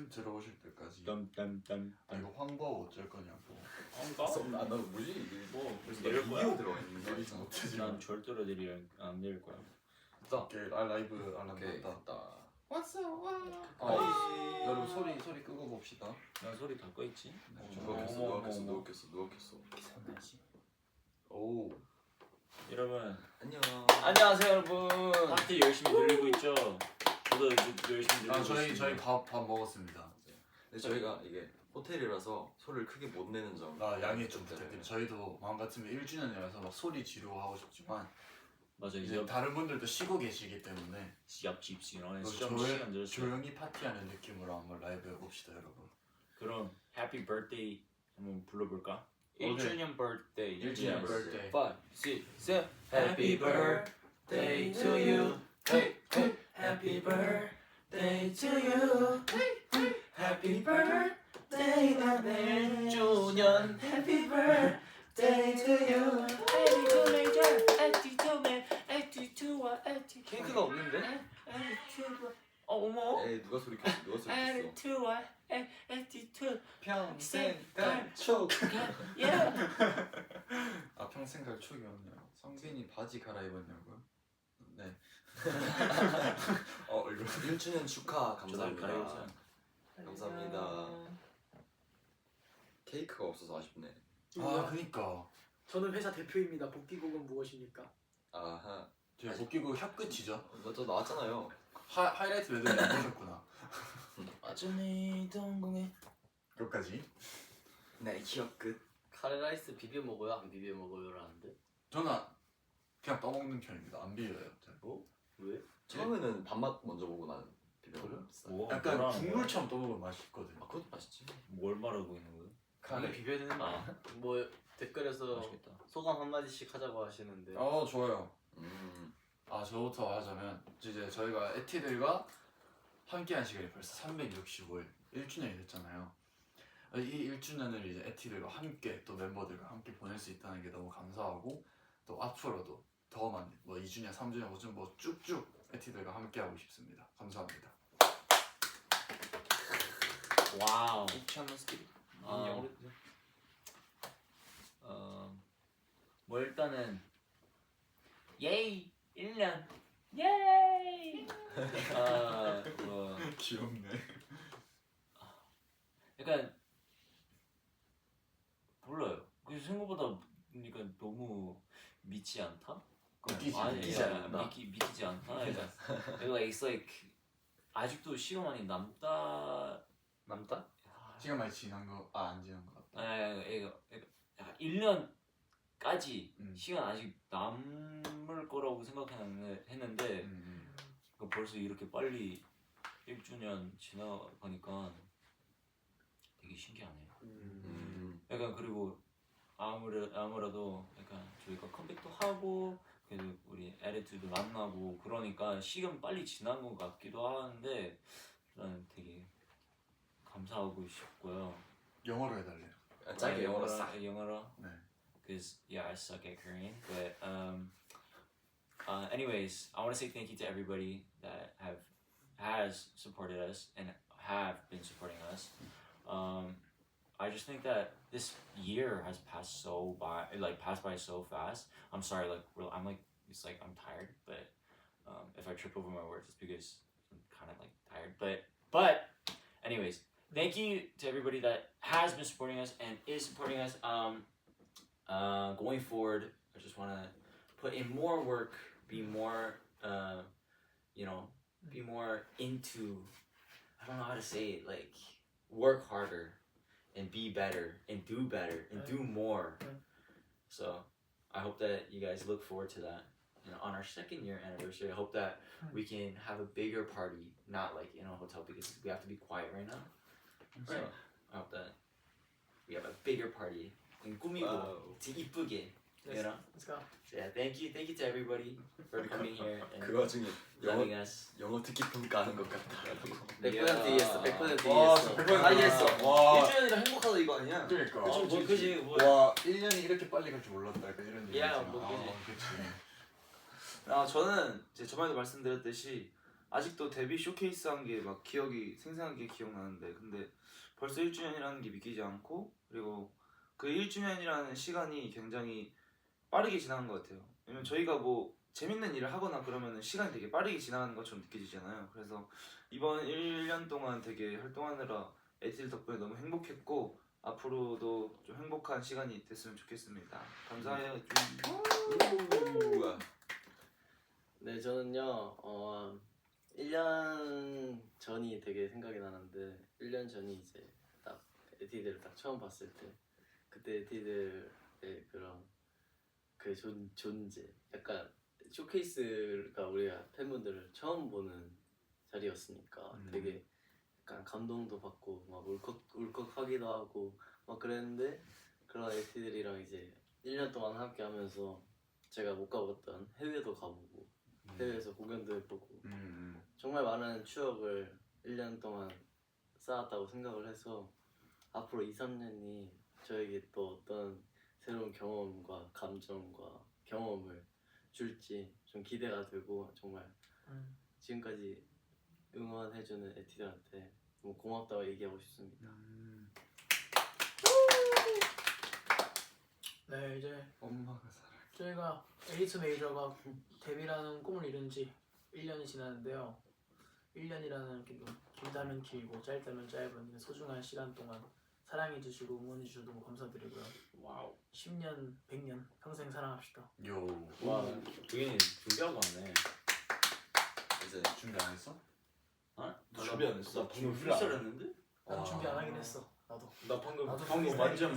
들어오실 때까지. 아 이거 황보 어쩔 거냐고. 나 뭐지? 뭐 내릴 거야? 들어가 있는 거 내리지 못하지. 난 절대로 안 내릴 거야. 오케이 라이브 알람 오케이 났다. 됐다. 아, 여러분 소리 끄고 봅시다. 난 소리 다 꺼 있지. 누웠겠어. 기선하지. 오. 여러분 안녕. 안녕하세요 여러분. 파티 열심히 늘리고 있죠. 저도 열심히 늘리고 있습니다. 저희 밥 먹었습니다. 근데 저희가 이게 호텔이라서 소리를 크게 못 내는 점. 양해 좀 부탁드립니다. 저희도 마음 같으면 1주년이라서 막 소리 지르고 하고 싶지만 맞아 이제 다른 분들도 쉬고 계시기 때문에 옆집 이런 시간 들었어요. 조용히 파티하는 느낌으로 한번 라이브 해봅시다 여러분. 그럼 해피 버스데이 한번 불러볼까? 오케이. 1주년 birthday. 1주년 birthday. 5, 6, 7. Happy birthday to you. Hey, hey. Happy birthday to you. Hey, hey. Happy birthday 나는 1주년. Happy birthday to you. Attitude major, attitude와 attitude. 케이크가 없는데? attitude. 어머. 에이 누가 소리 켰어? attitude와 attitude. 평생 단축. Yeah. 아 평생 갈 촉이 없네요. 성빈이 바지 갈아입었냐고요? 네. 이거 1주년 축하 감사합니다. 갈아입었어요. 감사합니다. 케이크가 없어서 아쉽네. 아 그니까 저는 회사 대표입니다. 복귀곡은 무엇입니까? 아하. 저희 복귀고 혀끝이죠. 저 나왔잖아요. 하이라이트 매듭이 안 보셨구나. 어쩌니 동공에 끝까지. 네 기억 끝. 카레라이스 비벼 먹어요? 안 비벼 먹어요라는데? 저는 그냥 떠먹는 편입니다. 안 비려요. 잘. 왜? 처음에는 밥맛 먼저 보고 나는 비벼 그래? 먹었어요. 뭐, 약간 뭐라는 국물처럼 떠먹으면 맛있거든요. 아 그것도 맛있지. 거야? 뭘 말하고 있는 거야? 이게 비벼야 되는 거 아니야? 뭐 댓글에서 맛있겠다. 소감 한마디씩 하자고 하시는데 좋아요. 음. 저부터 하자면 이제 저희가 에티들과 함께한 시간이 벌써 365일 1주년이 됐잖아요. 이 1주년을 이제 에티들과 함께 또 멤버들과 함께 보낼 수 있다는 게 너무 감사하고 또 앞으로도 더 많이 뭐 2주년, 3주년, 5주년 뭐 쭉쭉 에티들과 함께하고 싶습니다. 감사합니다. 와우. 뭐 일단은 예이 1년 예이. 뭐 귀엽네. 약간 몰라요. 그 생각보다 그러니까 너무 믿지 않다? 믿기지 않는다. 믿기지 않다. 그러니까 it's like 아직도 시간 많이 남다. 시간 많이 지난 거 안 지난 거 같다. 이거 1년까지 음. 시간 아직 남을 거라고 생각했는데 벌써 이렇게 빨리 1주년 지나가니까 되게 신기하네요. 약간 그리고 아무래도 약간 저희가 컴백도 하고 그래도 우리 에리투도 만나고 그러니까 시간 빨리 지난 것 같기도 하는데 저는 되게 감사하고 싶고요. 영어로 해달래요. 짧게 영어로 싹. 영어로. 네. Because yeah, I suck at Korean. But anyways, I want to say thank you to everybody that has supported us and have been supporting us. I just think that this year has passed by so fast. I'm sorry, I'm tired, but if I trip over my words, it's because I'm kind of like tired. But anyways, thank you to everybody that has been supporting us and is supporting us. Going forward, I just want to put in more work, be more, be more into, I don't know how to say it, like, work harder and be better and do better and do more. So I hope that you guys look forward to that. And on our 2nd year anniversary, I hope that we can have a bigger party, not like in a hotel because we have to be quiet right now. So I hope that we have a bigger party. 꾸미고 이쁘게. You know? Let's go. Yeah, thank you to everybody for coming here and 그 와중에 loving us. 영어 듣기 평가하는 것 같다라고. 100% 이해했어. 100% 와, 이해했어. 100% 이해했어. 와. 1주년이라 행복하다 이거 아니야? 그러니까. 그지 뭐. 와 1년이 이렇게 빨리 갈 줄 몰랐다. 약간 이런 얘기. 야, 뭐 그지. 그치. 저는 이제 저번에도 말씀드렸듯이 아직도 데뷔 쇼케이스 한 게 막 기억이 생생하게 기억나는데 근데 벌써 1주년이라는 게 믿기지 않고 그리고 그 1주년이라는 시간이 굉장히 빠르게 지나간 것 같아요. 왜냐면 저희가 뭐 재밌는 일을 하거나 그러면 시간이 되게 빠르게 지나가는 것처럼 느껴지잖아요. 그래서 이번 1년 동안 되게 활동하느라 에티드 덕분에 너무 행복했고 앞으로도 좀 행복한 시간이 됐으면 좋겠습니다. 감사해요. 우와. 네, 저는요, 1년 전이 되게 생각이 나는데, 1년 전이 이제 딱 에티드를 딱 처음 봤을 때, 그때 에티드의 그런 그 존재, 약간 쇼케이스가 우리가 팬분들을 처음 보는 자리였으니까 되게 약간 감동도 받고 막 울컥하기도 하고 막 그랬는데 그런 에티드들이랑 이제 1년 동안 함께 하면서 제가 못 가봤던 해외도 가보고 해외에서 공연도 해보고 정말 많은 추억을 1년 동안 쌓았다고 생각을 해서 앞으로 2, 3년이 저에게 또 어떤 새로운 경험과 감정과 경험을 줄지 좀 기대가 되고 정말 지금까지 응원해주는 에티드한테 너무 고맙다고 얘기하고 싶습니다. 네, 이제 엄마가 사랑. 저희가 에이스 메이저가 데뷔라는 꿈을 이룬 지 1년이 지났는데요. 1년이라는 이렇게 좀 길다면 길고 짧다면 짧은 소중한 시간 동안 사랑해주시고 응원해주셔서 너무 감사드리고요. 와우. 10년, 100년 평생 사랑합시다. 요. 와, 두인이 준비하고 왔네. 이제 준비 안 했어? 준비 안 했어? 나 방금 프리스타일했는데? 난 준비 안 하긴 했어. 나도. 나 방금 나도 방금 프리스타일 완전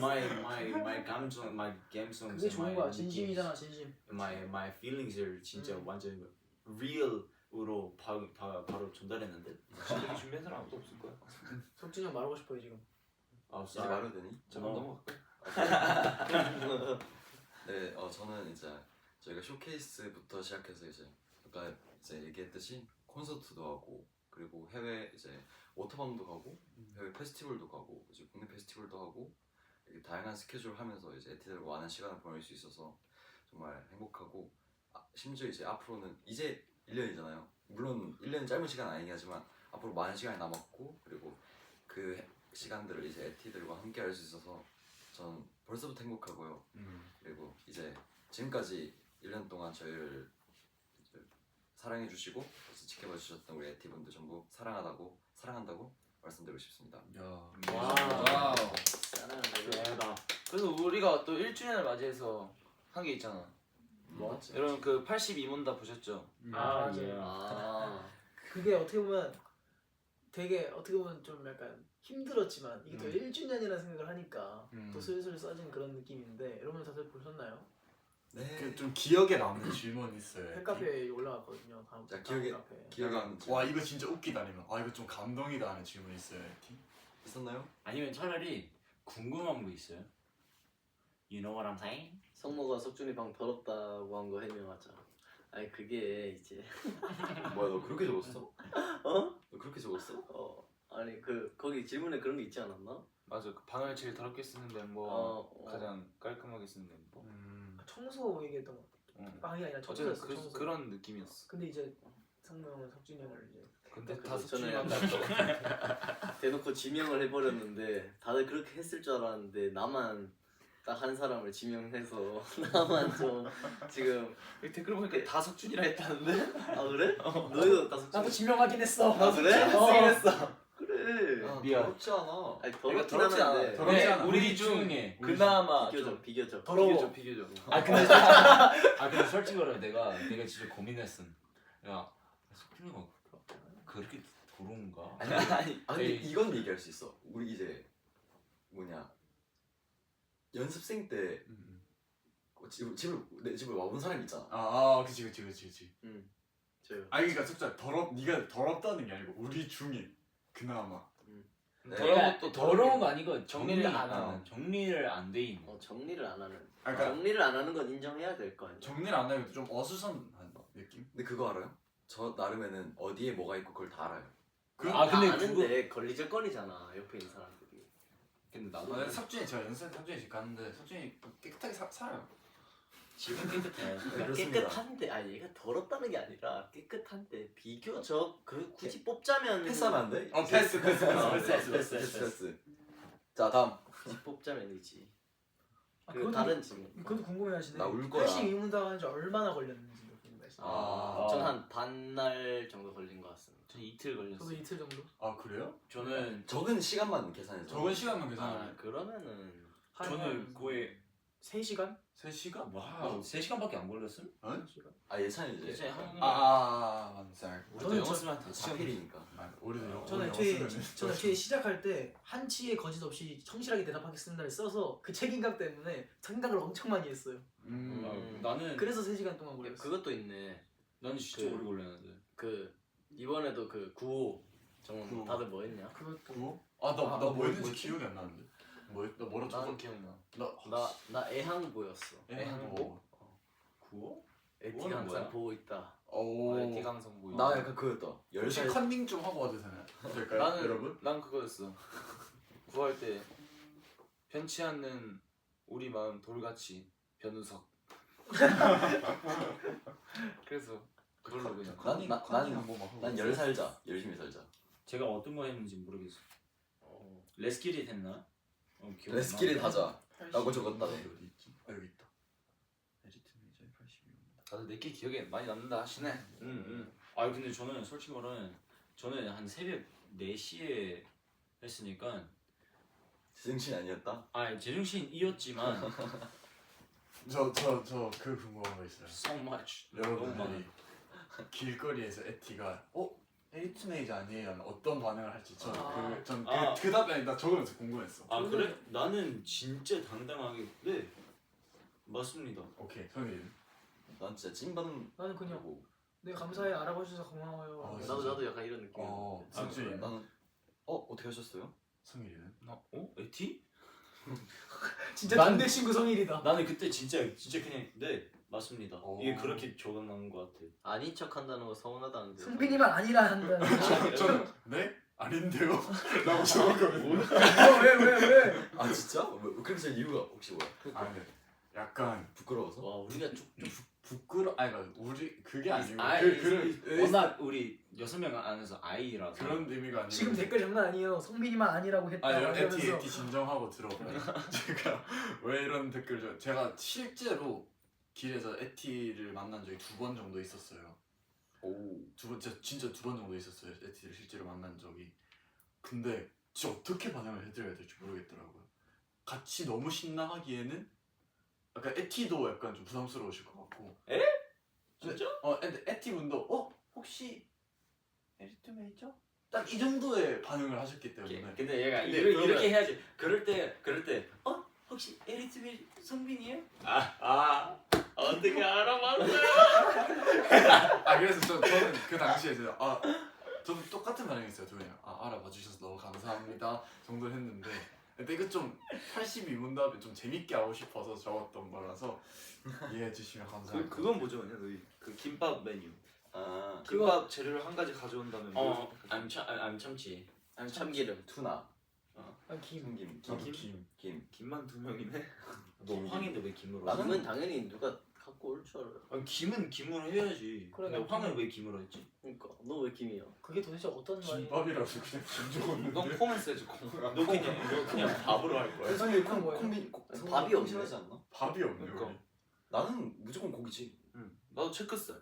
my 감정, my 감성. 그게 좋은 거야. 진심이잖아, 진심. my feelings을 진짜 완전 real으로 바로 전달했는데. 지금까지 준비한 사람 아무도 없을 거야. 석진이 형 말하고 싶어요 지금. 아, 이제 말해도 되니? 잠깐 넘어갈까요? 네, 저는 이제 저희가 쇼케이스부터 시작해서 이제 아까 이제 얘기했듯이 콘서트도 하고 그리고 해외 이제 워터밤도 가고 해외 페스티벌도 가고 이제 국내 페스티벌도 하고 이렇게 다양한 스케줄을 하면서 이제 에티들과 많은 시간을 보낼 수 있어서 정말 행복하고 심지어 이제 앞으로는 이제 1년이잖아요. 물론 1년은 짧은 시간 아니긴 하지만 앞으로 많은 시간이 남았고 그리고 그 시간들을 이제 에티들과 함께 할 수 있어서 저는 벌써부터 행복하고요. 그리고 이제 지금까지 1년 동안 저희를 이제 사랑해주시고 지켜봐 주셨던 우리 에티분들 전부 사랑한다고 말씀드리고 싶습니다. 야. 와우. 사랑한다고. 대박. 그래서 우리가 또 1주년을 맞이해서 한 게 있잖아. 뭐? 여러분 그 82문다 보셨죠? 아, 예. 맞아요. 아, 그게 어떻게 보면 되게 어떻게 보면 좀 약간 힘들었지만 이게 또 1주년이라는 생각을 하니까 또 슬슬 써진 그런 느낌인데 여러분 다들 보셨나요? 네. 그좀 기억에 남는 질문 있어요. 팬카페에 올라갔거든요. 다음 자, 다음 기억에- 카페에. 기억이 안 나죠? 와 이거 진짜 웃기다 아니면 이거 좀 감동이다 하는 질문 있어요. 에티? 있었나요? 아니면 차라리 궁금한 거 있어요? You know what I'm saying? 성모가 석준이 방 더럽다고 한 거 해명하자. 아니 그게 이제 뭐야 너 그렇게 적었어? 어? 너 그렇게 적었어? 아니 그 거기 질문에 그런 게 있지 않았나? 맞아. 그 방을 제일 더럽게 쓰는 멤버, 가장 깔끔하게 쓰는 멤버. 청소 얘기했던 거. 응. 빵이 아니라 어쨌든 청소였어. 청소. 그런 느낌이었어. 근데 이제 성모 형은 석진이 형을 이제 근데 그 다 저는 석준이만 약간 대놓고 지명을 해버렸는데 다들 그렇게 했을 줄 알았는데 나만 딱 한 사람을 지명해서 나만 좀 지금 댓글 보니까 다 석준이라 했다는데? 아 그래? 너희도 다 석준. 나도 지명하긴 했어. 아 그래? 쓰긴 했어. 그래. 미안. 더럽지 않아. 아니 내가 더럽긴 더럽지 않아. 하는데 더럽지 네, 않아. 우리 중에 그나마 비교적 비교적. 더러워. 비교적. 아 근데 솔직히로 내가 진짜 고민했어. 야 석준이가 그렇게 더러운가? 아니 근데 에이. 이건 얘기할 수 있어. 우리 이제 뭐냐 연습생 때 내 집을 와본 사람 있잖아. 그치. 저요. 그러니까 석자 네가 더럽다는 게 아니고 우리 중에 그나마. 네. 더러운 것도 더러운 거 아니고 정리를 정리를 안 안 하는. 하는 정리를 안 돼 있는. 정리를 안 하는. 그러니까 정리를 안 하는 건 인정해야 될 거 아니야. 정리를 안 해도 좀 어수선한 느낌? 근데 그거 알아요? 저 나름에는 어디에 뭐가 있고 그걸 다 알아요. 그, 아 근데 다 그거 아는데 걸리적거리잖아 옆에 있는 사람들이. 근데 석준이 제가 석준이 집 갔는데 석준이 깨끗하게 살아요. 집은 깨끗해. 그렇습니다. 깨끗한데 아니 얘가 더럽다는 게 아니라 깨끗한데 비교적 그 굳이 뽑자면 패스하면 안 돼? 패스. 패스. 자 다음. 굳이 뽑자면이지. 아, 그 다른 질문. 그것도 궁금해하시네. 나 울 거야. 82문답 하는지 얼마나 걸렸는지 궁금해하시네. 전한 반날 정도 걸린 것 같습니다. 전 이틀 걸렸어. 저도 이틀 정도. 아 그래요? 저는 적은 시간만 계산해서. 적은 시간만 계산하면 그러면은 저는 거의 3시간? 3시간? 와 3시간밖에 안 걸렸음? 3시간? 아 예찬이 이제. 이제 한 맞살. 우리도 저는 영어 저- 쓰면 다 시험 하필이니까. 우리도 저는 애초에 시작할 때 한치의 거짓 없이 성실하게 대답하겠습니다를 써서 그 책임감 때문에 생각을 엄청 많이 했어요. 나는 그래서 3시간 동안 걸렸어요. 그것도 있네. 나는 진짜 그- 오래 걸렸는데. 그 이번에도 그 9호 정원 구호. 다들 뭐 했냐? 그것도 아나 뭐 했는지 했지? 기억이 안 나는데. 나 뭐라 적어? 난 기억나. 나 애항보였어. 애항보. 구호? 에티가 그거는 항상 뭐야? 보고 있다. 오. 에티강성 보이. 나 약간 그거였다. 혹시 10살. 컨닝 좀 하고 와도 될까요? 나는 여러분? 난 그거였어. 구할 때 변치 않는 우리 마음 돌같이 변우석. 그래서 그걸로 그냥. 난 10살자. 열심히 살자. 제가 어떤 거 했는지 모르겠어. 레스키릿 했나? 기억 안 나. 레스키릿 하자. 라고 적었다. 어디 있지? 아 여기 있다. 에디트 메이저의 82명. 다들 내게 기억에 많이 남는다 하시네. 아 근데 저는 솔직히 말하면 저는 한 새벽 4시에 했으니까 제정신 아니었다? 아 제정신이었지만 저 그 궁금한 거 있어요. so much 너무 여러분들이 많아. 길거리에서 에티가 에이트 메이저 아니에요? 하면 어떤 반응을 할지 저는 아. 그 답변이 나 적으면서 궁금했어. 아 그래? 나는 진짜 당당하게 네 맞습니다. 오케이 성일이. 난 진짜 찐받는 나는 그냥 거고. 네 감사해 알아봐 주셔서 고마워요. 진짜? 나도 약간 이런 느낌. 승준이. 나는 어떻게 하셨어요? 성일이는? 나 에티? 진짜 난- 동네 친구 성일이다. 나는 그때 진짜 그냥 네 맞습니다. 오. 이게 그렇게 적어놓은 것 같아. 아닌 척한다는 거 서운하다는데. 승빈이만 아니라 한다는. 저는 네? 아닌데요? 라고 적었거든요. 왜? 아 진짜? 그렇게 될 이유가 혹시 뭐야? 아 근데 약간 부끄러워서? 와 우리가 좀 아니 그러니까 우리 그게 아니고 아이 워낙 우리 6명 안에서 아이라서 그런 의미가 아니고 지금 댓글 장난 아니에요. 성빈이만 아니라고 했다. 아니 에티 이러면서. 진정하고 들어봐요. 제가 왜 이런 댓글 제가 실제로 길에서 에티를 만난 적이 2번 정도 있었어요. 오. 진짜 2번 정도 있었어요. 에티를 실제로 만난 적이. 근데 진짜 어떻게 반응을 해드려야 될지 모르겠더라고요. 같이 너무 신나하기에는 약간 에티도 약간 좀 부담스러우실 것 같고. 에? 근데, 진짜? 근데 에티 분도 혹시 에리트 메이저? 딱 이 정도의 반응을 하셨기 때문에. 근데 얘가 근데 이렇게, 그러면- 이렇게 해야지. 그럴 때 혹시 에리트빌 성빈이에요? 어떻게 알아봤어? 그래서 저는 그 당시에 저도 똑같은 반응이었어요. 두 분이랑 알아봐 주셔서 너무 감사합니다 정도 했는데 근데 이거 좀 82문답에 좀 재밌게 하고 싶어서 적었던 거라서 이해해 주시면 감사합니다. 그건 뭐죠, 그냥 너희 그 김밥 메뉴. 아 김밥 재료를 한 가지 가져온다면 뭐? I'm 참치. 아니 참기름. 투나. 김. 참김. 저도 김. 김만 2명이네. 황인데 왜 김으로? 나는- 김은 당연히 누가 갖고 올 줄 알아. 김은 김으로 해야지. 그래, 근데 나 황은 왜 김으로 했지? 그러니까 너 왜 김이야? 그게 도대체 어떤 말이야? 김밥이라고 그냥 김 적었는데. 넌 콩을 써야지 콩. 너 그냥 밥으로 할 거야. 성일 콩 뭐야? 밥이 없네. 하지 않나? 밥이 없네요. 그러니까. 나는 무조건 고기지. 나도 체크살.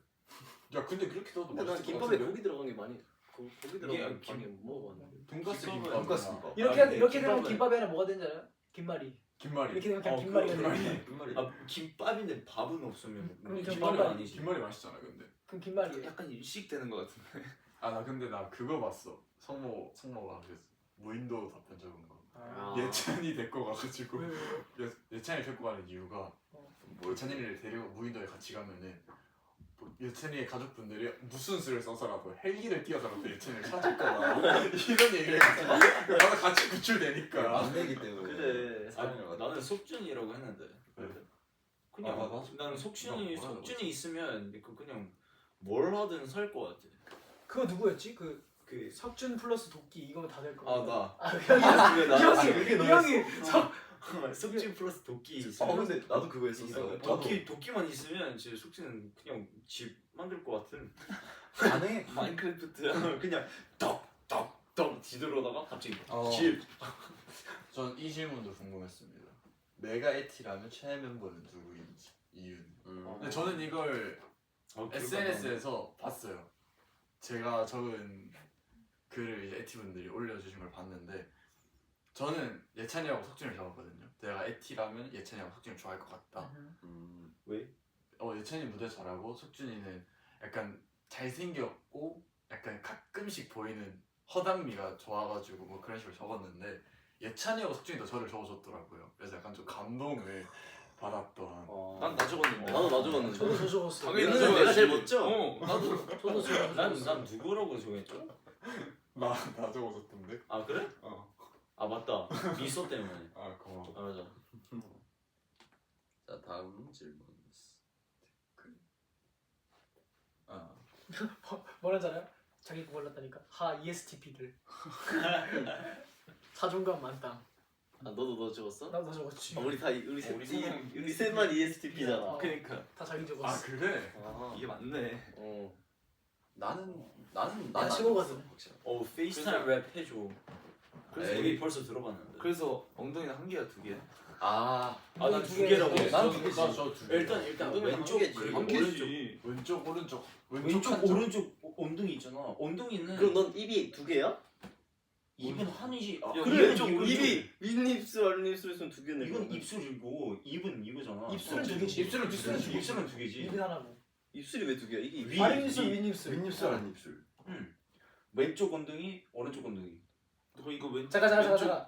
야 근데 그렇게 넣어도 근데 난 맛있을 것 김밥에 같은데? 고기 들어간 게 많이 고기 들어간 게 김- 많이 못 먹어봤는데. 돈가스 김밥은- 김밥. 돈가스 김밥. 이렇게 되면 김밥은- 김밥이 아니라 뭐가 되는지 알아요? 김말이. 김말이. 이렇게 되면 그냥 어, 김말이가 김말이. 되는 끝말이. 김밥인데 밥은 없으면 그럼 김밥은 김밥은 아니지. 김말이 맛있잖아 근데. 그럼 김말이에요. 약간 일식되는 것 같은데. 나 근데 나 그거 봤어. 성모가 그 무인도 답변 적은 거. 아. 예찬이 데리고 가가지고 왜? 예찬이 데리고 가는 이유가 예찬이를 데리고 무인도에 같이 가면은 예찬이의 가족분들이 무슨 수를 써서라도 헬기를 띄워서라도 예찬이를 찾을 거다 이런 얘기를 해가지고 나도 같이 구출되니까. 안 되기 때문에. 그래. 사랑을 받아. 나는 속준이라고 했는데. 네. 그냥 맞아. 나는 속준이 뭐라고 있으면 그냥 뭘 하든 살 것 같아. 그거 누구였지? 그 그 석준 플러스 도끼 이거면 다 될 거. 나. 아 형이 형이 석준 플러스 도끼 근데 나도 그거 했었어. 도끼만 있으면 제 숙제는 그냥 집 만들 것 같은. 안 해. 마인크래프트 그냥 떡떡떡 뒤돌아다가 갑자기 집. 전 이 질문도 궁금했습니다. 내가 에티라면 최애 멤버는 누구인지 이유는. 근데 저는 이걸 SNS에서 봤어요. 제가 적은 글을 이제 에티 분들이 올려주신 걸 봤는데 저는 예찬이하고 석준을 적었거든요. 내가 에티라면 예찬이하고 석준을 좋아할 것 같다. 왜? 예찬이 무대 잘하고 석준이는 약간 잘생겼고 약간 가끔씩 보이는 허당미가 좋아가지고 뭐 그런 식으로 적었는데 예찬이하고 석준이 더 저를 적어줬더라고요. 그래서 약간 좀 감동을 받았던. 난 나 적었는데. 나도 나 적었는데. 저도 저 적었어. 당연히 얘는 적어야지. 내가 제일 멋져. 나도 저도 적었어. 난 누구라고 정했죠? 나 적어줬던데. 아 그래? 아 맞다. 미소 때문에. 아 고마워. 아 맞아. 자 다음 질문. 뭐라는 줄 알아요? 자기 거 골랐다니까. 하 ESTP들. 자존감 만땅. 아 너도 너 적었어? 나도 다 적었지. 우리 다 우리 셋 우리 세 명, 우리 셋만 ESTP잖아. 어. 그러니까. 다 자기 아 적었어. 그래? 이게 맞네. 나는 나 친구거든. 페이스타임 랩 해줘. 그래서 에이. 우리 벌써 들어봤는데. 그래서 엉덩이는 한 개야, 두 개야? 아니 두 두 개라고. 개. 난 두 개지. 저두 개. 일단 엉덩이는 왼쪽 한 개지. 그리고 한 오른쪽. 개지. 왼쪽 오른쪽 왼쪽 오른쪽 엉덩이 있잖아. 엉덩이는 그럼 넌 입이 두 개야? 입은 한이지. 아, 야, 그래 왼쪽 입은 입이 윗입술 아랫입술 있으면 두 개네. 이건 그러면. 입술이고 입은 이거잖아. 입술은 두 개지. 입술은 두 개지. 입이 하나고. 입술이 왜 두 개야? 이게 위. 아랫입술 윗입술. 윗입술 아닌 입술. 왼쪽 엉덩이, 오른쪽 엉덩이. 너 이거 왼쪽 잠깐.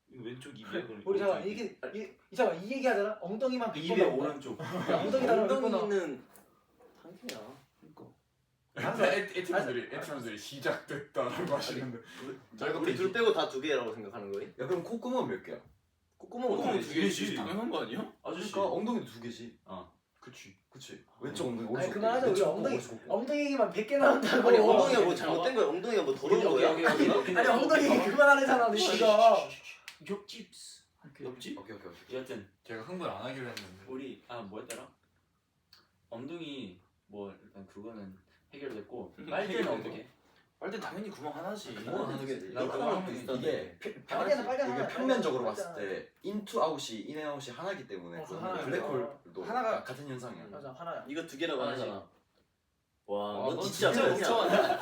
이거 왼쪽 입이야, 그럼. 우리 잠깐 이 얘기 하잖아. 엉덩이만 입의 100번 오른쪽. 엉덩이 단어 100번 엉덩이는 한 개야. 에티분들이 시작됐다라고 하시는데 저희가 우리 둘 빼고 다 두 개라고 생각하는 거니? 야 그럼 콧구멍 몇 개야? 콧구멍은 두 개지. 당연한 거 아니야? 아저씨. 그러니까 엉덩이 두 개지. 그치. 그치. 왼쪽 엉덩이 아니 오른쪽. 그만하자. 우리 왼쪽 엉덩이 오른쪽 콧구멍. 엉덩이 얘기만 100개 나온다고. 아니 엉덩이가 뭐 잘못된 거야? 엉덩이가 뭐 더러운 거야? 아니 엉덩이 얘기 그만하래잖아 우리가. 옆집스. 옆집? 오케이. 여하튼 제가 흥분 안 하기로 했는데 우리 뭐였더라? 엉덩이 뭐 일단 그거는 해결됐고 빨대는 어떻게? 빨대 당연히 구멍 하나지. 구멍 하나 게. 나 그거 하면 이게 빨대는 이게 평면적으로 봤을 때 인투 아웃이 인앤 아웃이 하나이기 때문에 어, 그 하나야. 블랙홀도 하나가- 같은 현상이야. 맞아 하나야. 이거 두 개라고 하나지. 하잖아. 와, 아, 넌 넌 진짜 진짜 멍청하네.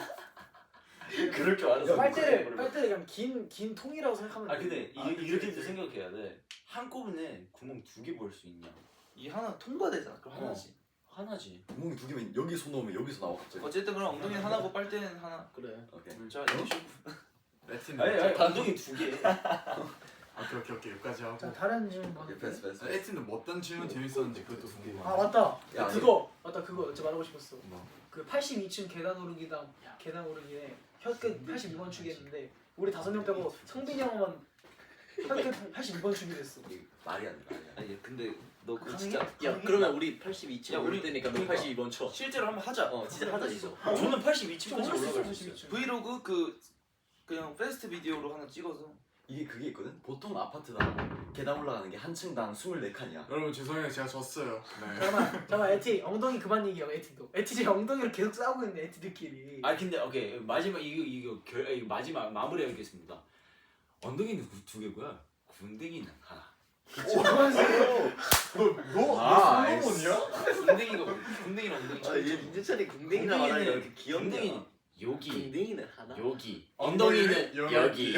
그럴 줄 알았어. 빨대를 그냥 긴 통이라고 생각하면 돼. 아 근데 이렇게도 생각해야 돼. 한꺼번에 구멍 두 개 볼 수 있냐? 이 하나 통과되잖아. 그럼 어. 하나지. 하나지. 구멍이 두 개면 여기서 넣으면 여기서 나와 갑자기. 어쨌든 그럼 엉덩이는 하나고 빨대는 하나. 그래. 오케이. 자, 이거 에티는 아니 엉덩이 두 개. 오케이 여기까지 하고 자 다른 질문 뭐 오케이 패스. 에티는 뭐 어떤 질문 재밌었는지 그것도 궁금해. 아 맞다. 야, 그거 제가 말하고 싶었어. 뭐? 그 82층 계단 오르기당 계단 오르기에 혀끝 82번 축이했는데 우리 5명 빼고 성빈이 형만 혀끝 82번 축이 됐어. 이게 말이 안 돼. 아니 근데 너 그거 가능해? 진짜 야, 그러면 우리 82층 야, 우리- 오를 때니까 너 그러니까. 82번 쳐. 실제로 한번 하자. 진짜 하자 이거. 저는 82층까지 올라갈 올라갈 수 수 있어. 있어요. 브이로그 그냥 페스트 비디오로 하나 찍어서 이게 그게 있거든. 보통 아파트당 계단 올라가는 게 한 층당 24칸이야. 여러분 죄송해요 제가 졌어요. 네. 잠깐만 에티 엉덩이 그만 얘기하고 에티도. 에티 지금 엉덩이를 계속 싸우고 있는데 에티들끼리. 아 근데 오케이 마지막 이거 마지막 마무리하겠습니다. 엉덩이는 두 개고요. 군댕이는 하나. 너 아이씨. 솔로몬이야? 군댕이는 엉덩이. 아, 얘 민재찬이 궁뎅이라 말하니까 이렇게 귀엽냐? 군댕이는 여기 궁뎅이는 하나. 여기. 엉덩이는 엉덩이는 여기.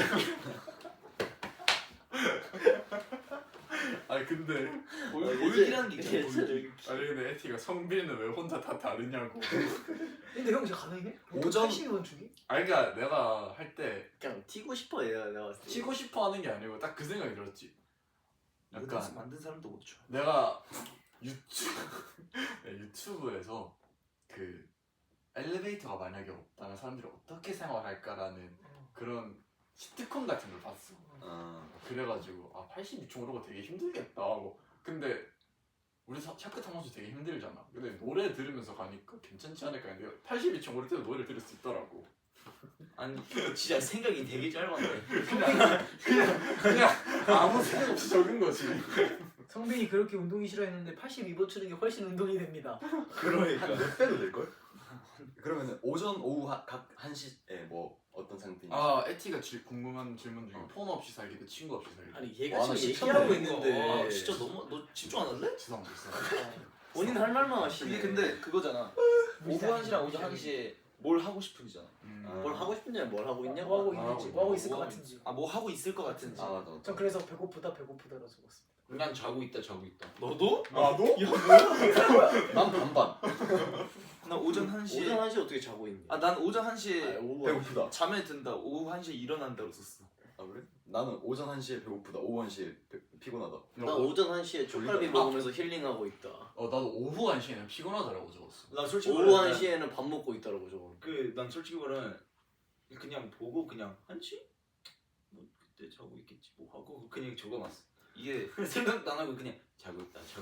아니 근데 보여기라는 게 있잖아. 얘 아니 근데 에티가 성빈이는 왜 혼자 다 다르냐고. 근데 형 진짜 가능해? 오점- 82번 축이? 아니 그러니까 내가 할 때 그냥 튀고 싶어 얘가 내가 봤을 때. 치고 싶어 하는 게 아니고 딱 그 생각이 들었지. 약간 약간 만든 사람도 못 쳐. 내가 유튜브에서 그 엘리베이터가 만약에 없다면 사람들이 어떻게 생활할까라는 그런 시트콤 같은 걸 봤어. 그래가지고 82층 오르고 되게 힘들겠다 하고. 근데 우리 샤크 탐험도 되게 힘들잖아. 근데 노래 들으면서 가니까 괜찮지 않을까 했는데 82층 오를 때도 노래를 들을 수 있더라고. 아니 진짜 생각이 되게 짧았네. 그냥 아무 생각 없이 적은 거지. 성빈이 그렇게 운동이 싫어했는데 82번 추는 게 훨씬 운동이 됩니다. 그러니까. 몇 배로 될걸? 그러면은 오전 오후 각 1시에 뭐 어떤 상태? 아 에티가 궁금한 질문 중에 폰 없이 살기 대 친구 없이 살기. 아니 얘가 와, 나 지금 진짜 얘기하고 모르겠어. 있는데 아, 진짜 너무 너 집중 안 할래? 죄송합니다. 본인 할 말만 하시네. 그게 근데 그거잖아. 오후 1시랑 오전 1시에 뭘 하고 싶은지잖아. 뭘 하고 싶은지 뭘 하고 있냐고. 뭐 하고 있는지, 뭐 하고 있을 것 뭐 같은지. 아 뭐 하고 있을 것 같은지. 아 맞아. 전 그래서 배고프다로 적었어. 난 자고 있다. 너도? 나도? 난 반반. 나 오전 1시에 오전 1시 어떻게 자고 있니? 아 난 오전 1시에 오후 배고프다. 잠에 든다. 오후 1시에 일어난다고 썼어. 아 그래? 나는 오전 1시에 배고프다. 오후 1시에 피곤하다. 나 오전 1시에 쪽갈비 먹으면서 힐링하고 있다. 나도 오후 1시에는 피곤하다라고 적었어. 난 솔직히 오후 1시에는 밥 먹고 있다라고 적어. 그난 솔직히 말은 그냥 보고 그냥 1시? 뭐 그때 자고 있겠지 뭐 하고 그냥 적어놨어. 이게 생각도 안 하고 그냥 자고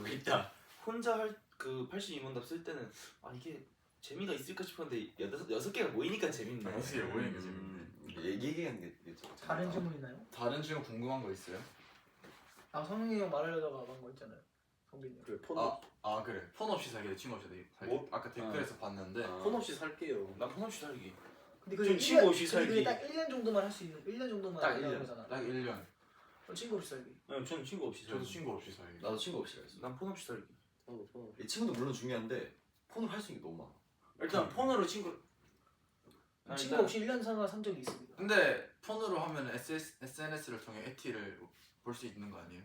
있다. 혼자 할 그 82문답 쓸 때는 아 이게 재미가 있을까 싶었는데 여섯 개가 모이니까 재밌네. 어떻게 모이는 게 재밌네. 얘기하는 게 좀. 다른 질문 있나요? 다른 질문 궁금한 거 있어요? 아 성민이 형 말하려다가 한 거 있잖아요. 성빈이 형. 그래 폰, 아 그래. 폰 없이 살기 대 친구 없이 살기. 뭐? 아까 댓글에서 봤는데 폰 없이 살게요. 난 폰 없이 살기. 근데 좀 그게 친구 없이 근데 그게 살기. 딱 1년 정도만 할 수 있는 1년 정도만 딱 하는 1년. 거잖아. 딱 1년. 친구 없이 살기. 네, 저는 친구 없이 저도 살고. 친구 없이 살기. 나도 친구 없이 살았어. 난 폰 없이 살기. 나도 폰 없이. 이 친구도 물론 중요한데 폰으로 할 수 있는 게 너무 많아. 일단 폰으로 친구 친구 없이 1년 산 적이 있습니다. 근데 폰으로 하면 SNS를 통해 에티를 볼 수 있는 거 아니에요?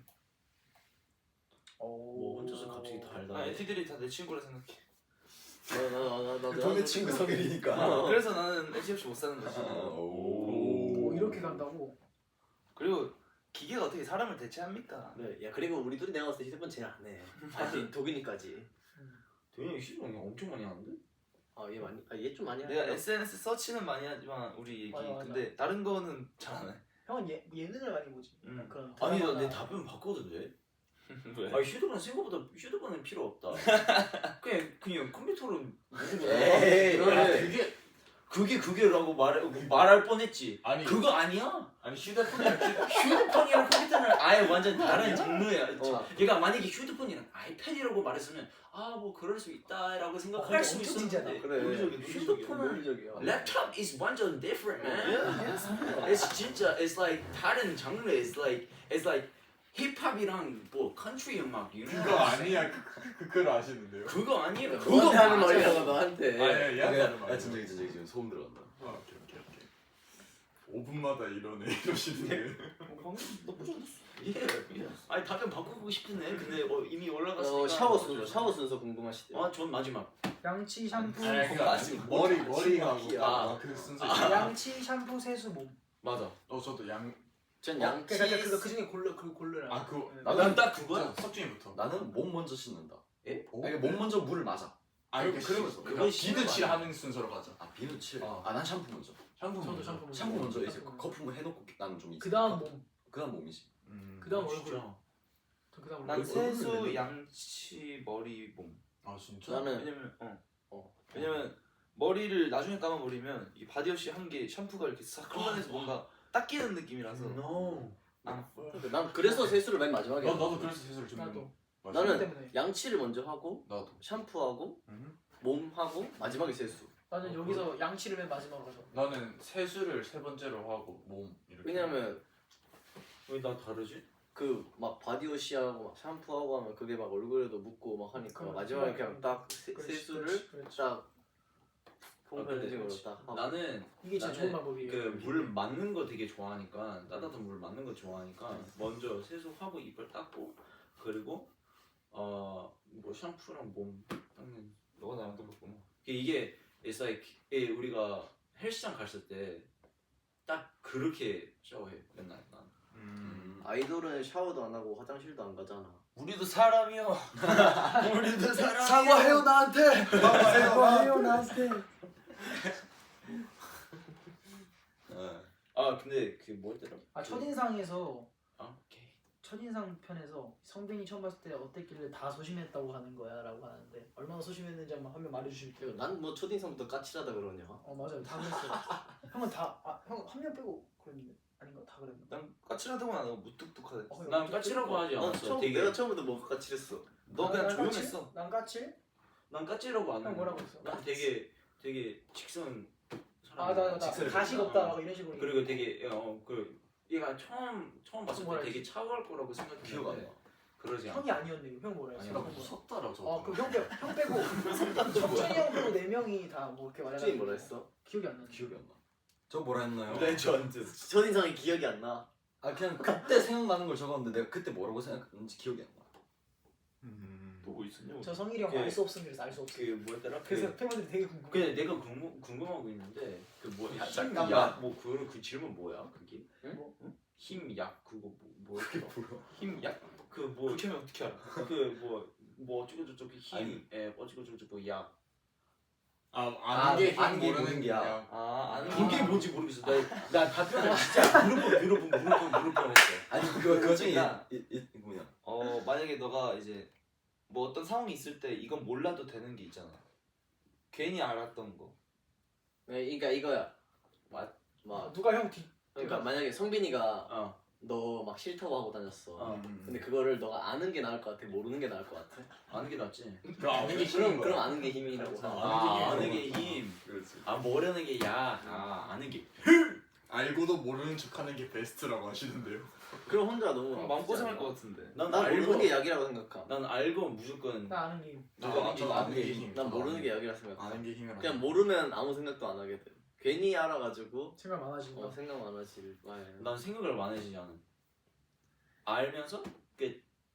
뭐 혼자서 갑자기 달다. 아 애티들이 다 내 친구라 생각해. 나도 동네 친구 성일이니까. 어, 그래서 나는 애티 없이 못 사는 거지. 오, 이렇게 간다고? 그리고 기계가 어떻게 사람을 대체합니까? 네, 야 그리고 우리 둘이 내가 봤을 때 휴대폰 제일 안 해. 사실 도균이까지. 도현이 형 시즌 엄청 많이 하는데? 아얘 많이, 얘 좀 많이 내가 하네. SNS 서치는 많이 하지만 우리 얘기 맞아, 맞아. 근데 다른 거는 잘 안 해. 형은 예능을 많이 보지. 그런 아니 드라마나- 나내 답변 바꿔도 돼? 왜? 아 휴대폰 생각보다 휴대폰은 필요 없다. 그냥 컴퓨터로 에이, 그게라고 말할 뻔했지. 아니 그거 아니야? 아니 휴대폰이랑 휴대폰이랑 컴퓨터는 아예 완전 다른 아니야? 장르야. 어. 얘가 만약에 휴대폰이랑 아이패드라고 말했으면 아 뭐 그럴 수 있다라고 생각할 수 엄청 찐잖아. 있었는데 그래. 휴대폰은 논리적이야. 랩탑 is 완전 different man. Yeah, It's 진짜 it's like 다른 장르. It's like 힙합이랑 뭐 컨트리 음악 이런 그거 거 아니야. 그걸 아시는데요? 그거 아니에요. 너한테 하는 맞아요. 말이야 너한테. 아니 얘한테 하는 야 말이야. 진짜 지금 소름 들어간다. 오케이. 5분마다 이러네 이러시는데. 예. 아니 답변 바꾸고 싶은데 근데 이미 올라갔으니까. 샤워 순서 궁금하시대요. 아전 마지막. 양치 샴푸 머리하고 아. 그 순서. 양치 샴푸 세수 몸. 맞아. 저도 양. 전 양치. 그러니까 그 중에 고르라. 아 그거. 네. 나는 딱 그거야. 석준이부터. 나는 몸 먼저 씻는다. 예? 아니 몸 먼저 물을 맞아. 그러면서 그건 비드칠 하는 순서로 가자. 아 비누 칠. 어. 난 샴푸 먼저. 샴푸 저도 먼저. 샴푸 샴푸 먼저 이제 샴푸 거품을 해놓고 나는 좀. 그다음 몸. 그다음 몸이지. 그다음 얼굴. 진짜. 그다음 난 얼굴. 세수, 양치, 머리, 몸. 아 진짜? 나는 왜냐면 왜냐면 머리를 나중에 감아버리면 이 바디워시 한 게 샴푸가 이렇게 싹 흘러내서 뭔가 닦이는 느낌이라서. No. 난 그래서 세수를 맨 마지막에. 나도 그래서 세수를 좀. 나도. 맞아. 나는 때문에. 양치를 먼저 하고 나도. 샴푸하고 몸 하고 마지막에 세수. 나는 여기서 양치를 맨 마지막으로 하죠. 나는 세수를 세 번째로 하고 몸 이렇게. 왜냐면 왜 나 다르지? 그 막 바디워시하고 막 샴푸하고 하면 그게 막 얼굴에도 묻고 막 하니까 그럼 마지막에 마지막에 그냥 딱 그렇지, 세수를 그렇지. 딱 근데 폼펠링으로 딱 하고. 나는 이게 진짜 좋은 방법이에요. 그 물 맞는 거 되게 좋아하니까 따뜻한 물 맞는 거 좋아하니까 먼저 세수하고 이빨 닦고 그리고 뭐 샴푸랑 몸 닦는. 너가 나랑 똑같구나. 이게 it's like 우리가 헬스장 갔을 때 딱 그렇게 샤워해 맨날 난. 아이돌은 샤워도 안 하고 화장실도 안 가잖아. 우리도 사람이요. 우리도 사람. 사과해요 나한테. 사과해요 나한테. 아 근데 그 뭐였더라? 아 첫인상에서 오케이. 첫인상 편에서 성빈이 처음 봤을 때 어땠길래 다 소심했다고 하는 거야라고 하는데 얼마나 소심했는지 한번 말해주실게요. 난 뭐 첫인상부터 까칠하다 그러냐. 맞아요 다 그랬어요. 형은 형 한 명 빼고 그랬는데 아닌가 다 그랬나? 난 까칠하다고는 안 하고 무뚝뚝하대. 난 까칠하고 하지 않았어. 되게 내가 처음부터 뭐 까칠했어. 너 그냥 조용했어. 난 까칠? 난 까칠하고 안 형 해. 뭐라고 했어? 난 되게 직선 나 사람. 직선을 가식 보잖아. 없다 막 이런 식으로. 그리고 되게 그 얘가 처음 봤을 뭐라 때 되게 했지? 차가울 거라고 생각했는데 기억 안 나. 그러지 않아. 형이 아니었네. 형 뭐라 했어? 아니야. 나 형 뭐라- 무섭다라고 그 형 빼고 석준이 형 빼고 4명이 다 뭐 이렇게 말해가지고 석준이 뭐라 했어? 기억이 안 나네. 기억이 안 나. 저 뭐라 했나요? 레전드. 첫인상이 기억이 안 나. 아 그냥 그때 생각나는 걸 적었는데 내가 그때 뭐라고 생각했는지 기억이 안 나. 뭐 있었냐? 저 성일이 형 그- 알 수 없음 그래서 알 수 없음. 그 뭐였더라? 그래서 팬분들이 되게 궁금해. 그냥 내가 궁금하고 있는데 그 뭐야? 잠깐만. 약뭐그 질문 뭐야? 그게? 뭐? 힘약 그거 뭐였더라? 힘약? 그뭐 그렇게 하면 어떻게 알아? 뭐 어쩌고 저쩌고 힘에 어쩌고 저쩌고 약. 아는 게 아는 게 모르는 모르는 게야. 게야. 아는 그게 뭔지 모르겠어. 나 답변을 진짜 물을 뻔했어. 아니 그거 중에 그러니까- 뭐냐? 만약에 너가 이제 뭐 어떤 상황이 있을 때 이건 몰라도 되는 게 있잖아. 괜히 알았던 거. 네, 그러니까 이거야. 막 누가 형 뒤? 그러니까 만약에 성빈이가 어. 너 막 싫다고 하고 다녔어. 어. 근데 그거를 너가 아는 게 나을 것 같아? 모르는 게 나을 것 같아? 아는 게 낫지. 그럼 아는 게 힘인 그럼 거야. 아는 게 힘이라고 생각해. 아는 게 힘. 그렇지. 모르는 게 약. 아는 게. 알고도 모르는 척하는 게 베스트라고 하시는데요. 그럼 혼자 너무 그럼 마음고생할 것 같은데. 난 난 모르는 알고 게 약이라고 생각함. 난 알고 무조건 나 아는 게 힘. 저도 아는 게 힘. 난 모르는 게 약이라 생각함. 아는 게 힘이라. 그냥 모르면 아무 생각도 안 하게 돼. 괜히 알아가지고 생각 많아진다. 생각 많아질 거야. 난 생각을 많아지지 않아. 알면서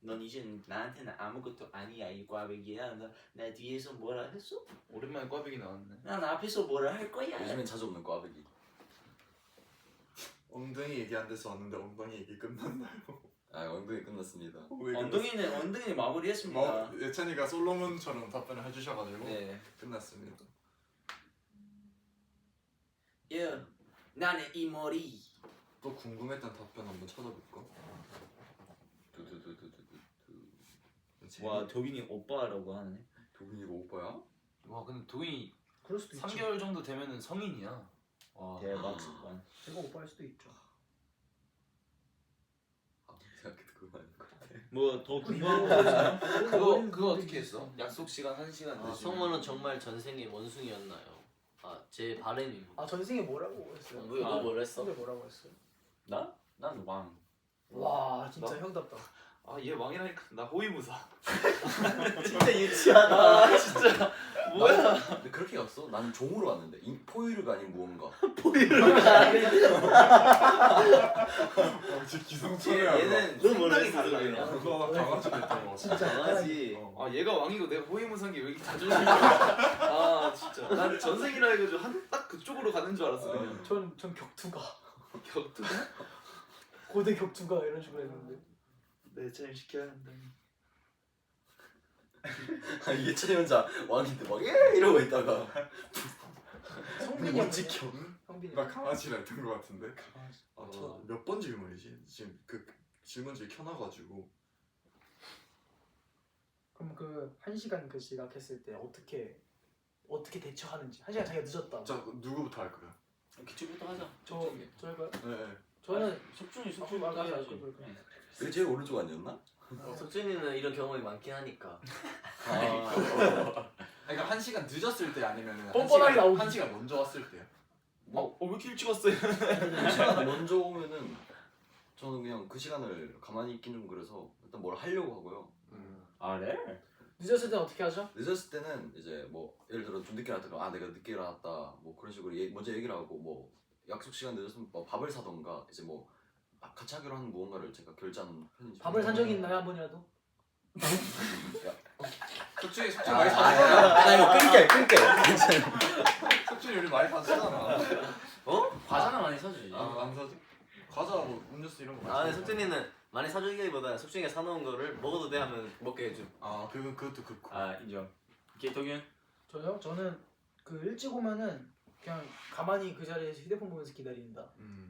넌 이제 나한테는 아무것도 아니야 이 꽈배기야. 나 뒤에서 뭐라 했어? 오랜만에 꽈배기 나왔네. 난 앞에서 뭐라 할 거야. 요즘엔 자주 없는 꽈배기. 엉덩이 얘기 안 돼서 왔는데 엉덩이 얘기 끝났나요? 아 엉덩이 끝났습니다. 엉덩이는 마무리했습니다. 예찬이가 솔로몬처럼 답변을 해주셔가지고 네. 끝났습니다. 야, 나는 이 머리. 또 궁금했던 답변 한번 찾아볼까? 두두두두두두. 와, 도빈이 오빠라고 하네. 도빈이가 오빠야? 와 근데 도인이 그럴 수도 있지. 3개월 정도 되면은 성인이야. 와. 대박 사건. 제가 오빠일 수도 있죠. 아 생각해도 그거 아닌 것 같아. 뭐더 궁금한 궁금한 거 있어요? 그거 어떻게 했어? 약속 시간 1시간 아, 되시면. 성모는 정말 전생에 원숭이였나요? 제 바램입니다. 전생에 뭐라고 했어요? 너 뭐라 했어? 선배 뭐라고 했어요? 나? 난 왕. 와 진짜 나? 형답다. 얘 왕이라니까 나 호위무사. 진짜 유치하다. 진짜. 뭐야? 근데 그렇게 갔어? 나는 종으로 왔는데 포유류가 아닌 무언가. 진짜 기성처럼. 얘는 너 뭐라 생각이 했어? 달라. 그거 강아지 됐던 거. 진짜 강아지. 얘가 왕이고 내가 호위무사인 게 왜 이렇게 자존심이 아 진짜. 난 전생이라 해가지고 딱 그쪽으로 가는 줄 알았어. 그냥. 전 격투가 격투가? 고대 격투가 이런 식으로 했는데. 내 차를 시켜야 한다. 이게 차이 혼자 왕인데 막 이러고 있다가 성빈이 못 형 지켜. 성빈이. 나 강아지라 했던 거 같은데. 어. 몇 번 질문이지? 지금 그 질문지를 켜놔가지고. 그럼 그 1시간 그 지각했을 때 어떻게 대처하는지. 1시간 자기가 늦었다. 자 누구부터 할 거야? 기초부터 하자. 저 할까요? 네. 저는 석준이 아까 해야지. 그게 제일 오른쪽 아니었나? 석준이는 이런 경험이 많긴 하니까. 그러니까 1시간 늦었을 때 아니면 뻔뻔하게 나오기. 1시간 먼저 왔을 때요. 왜 이렇게 일찍 왔어요? 그 시간 먼저 오면은 저는 그냥 그 시간을 가만히 있긴 좀 그래서 일단 뭘 하려고 하고요. 아 그래? 늦었을 땐 어떻게 하죠? 늦었을 때는 이제 뭐 예를 들어 좀 늦게 일어났다 내가 늦게 일어났다 뭐 그런 식으로 먼저 얘기를 하고 뭐 약속 시간 늦었으면 뭐 밥을 사던가 이제 뭐 같이 하기로 하는 무언가를 제가 결제하는 편이죠. 밥을 산 적이 있나요 한 번이라도? 석준이 아, 많이 나 사주잖아. 이거 끊게. 석준이 우리 많이 사주잖아. 과자나 많이 사주지. 안 사지? 과자 뭐 음료수 이런 거 많이 근데 사주잖아. 석준이는 많이 사주기보다 석준이가 사놓은 거를 먹어도 돼 하면 먹게 해줘. 그것도 그렇고. 인정. 기토균? 저요? 저는 그 일찍 오면은 그냥 가만히 그 자리에서 휴대폰 보면서 기다린다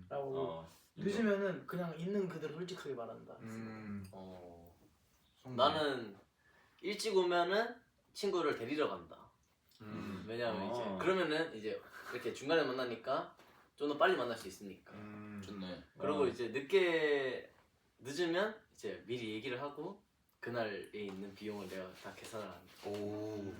라고 늦으면은 그냥 있는 그대로 솔직하게 말한다. 나는 일찍 오면은 친구를 데리러 간다. 왜냐면 이제 그러면은 이제 이렇게 중간에 만나니까 좀 더 빨리 만날 수 있으니까. 좋네. 그리고 이제 늦으면 이제 미리 얘기를 하고 그날에 있는 비용을 내가 다 계산을 하는 거야. 오.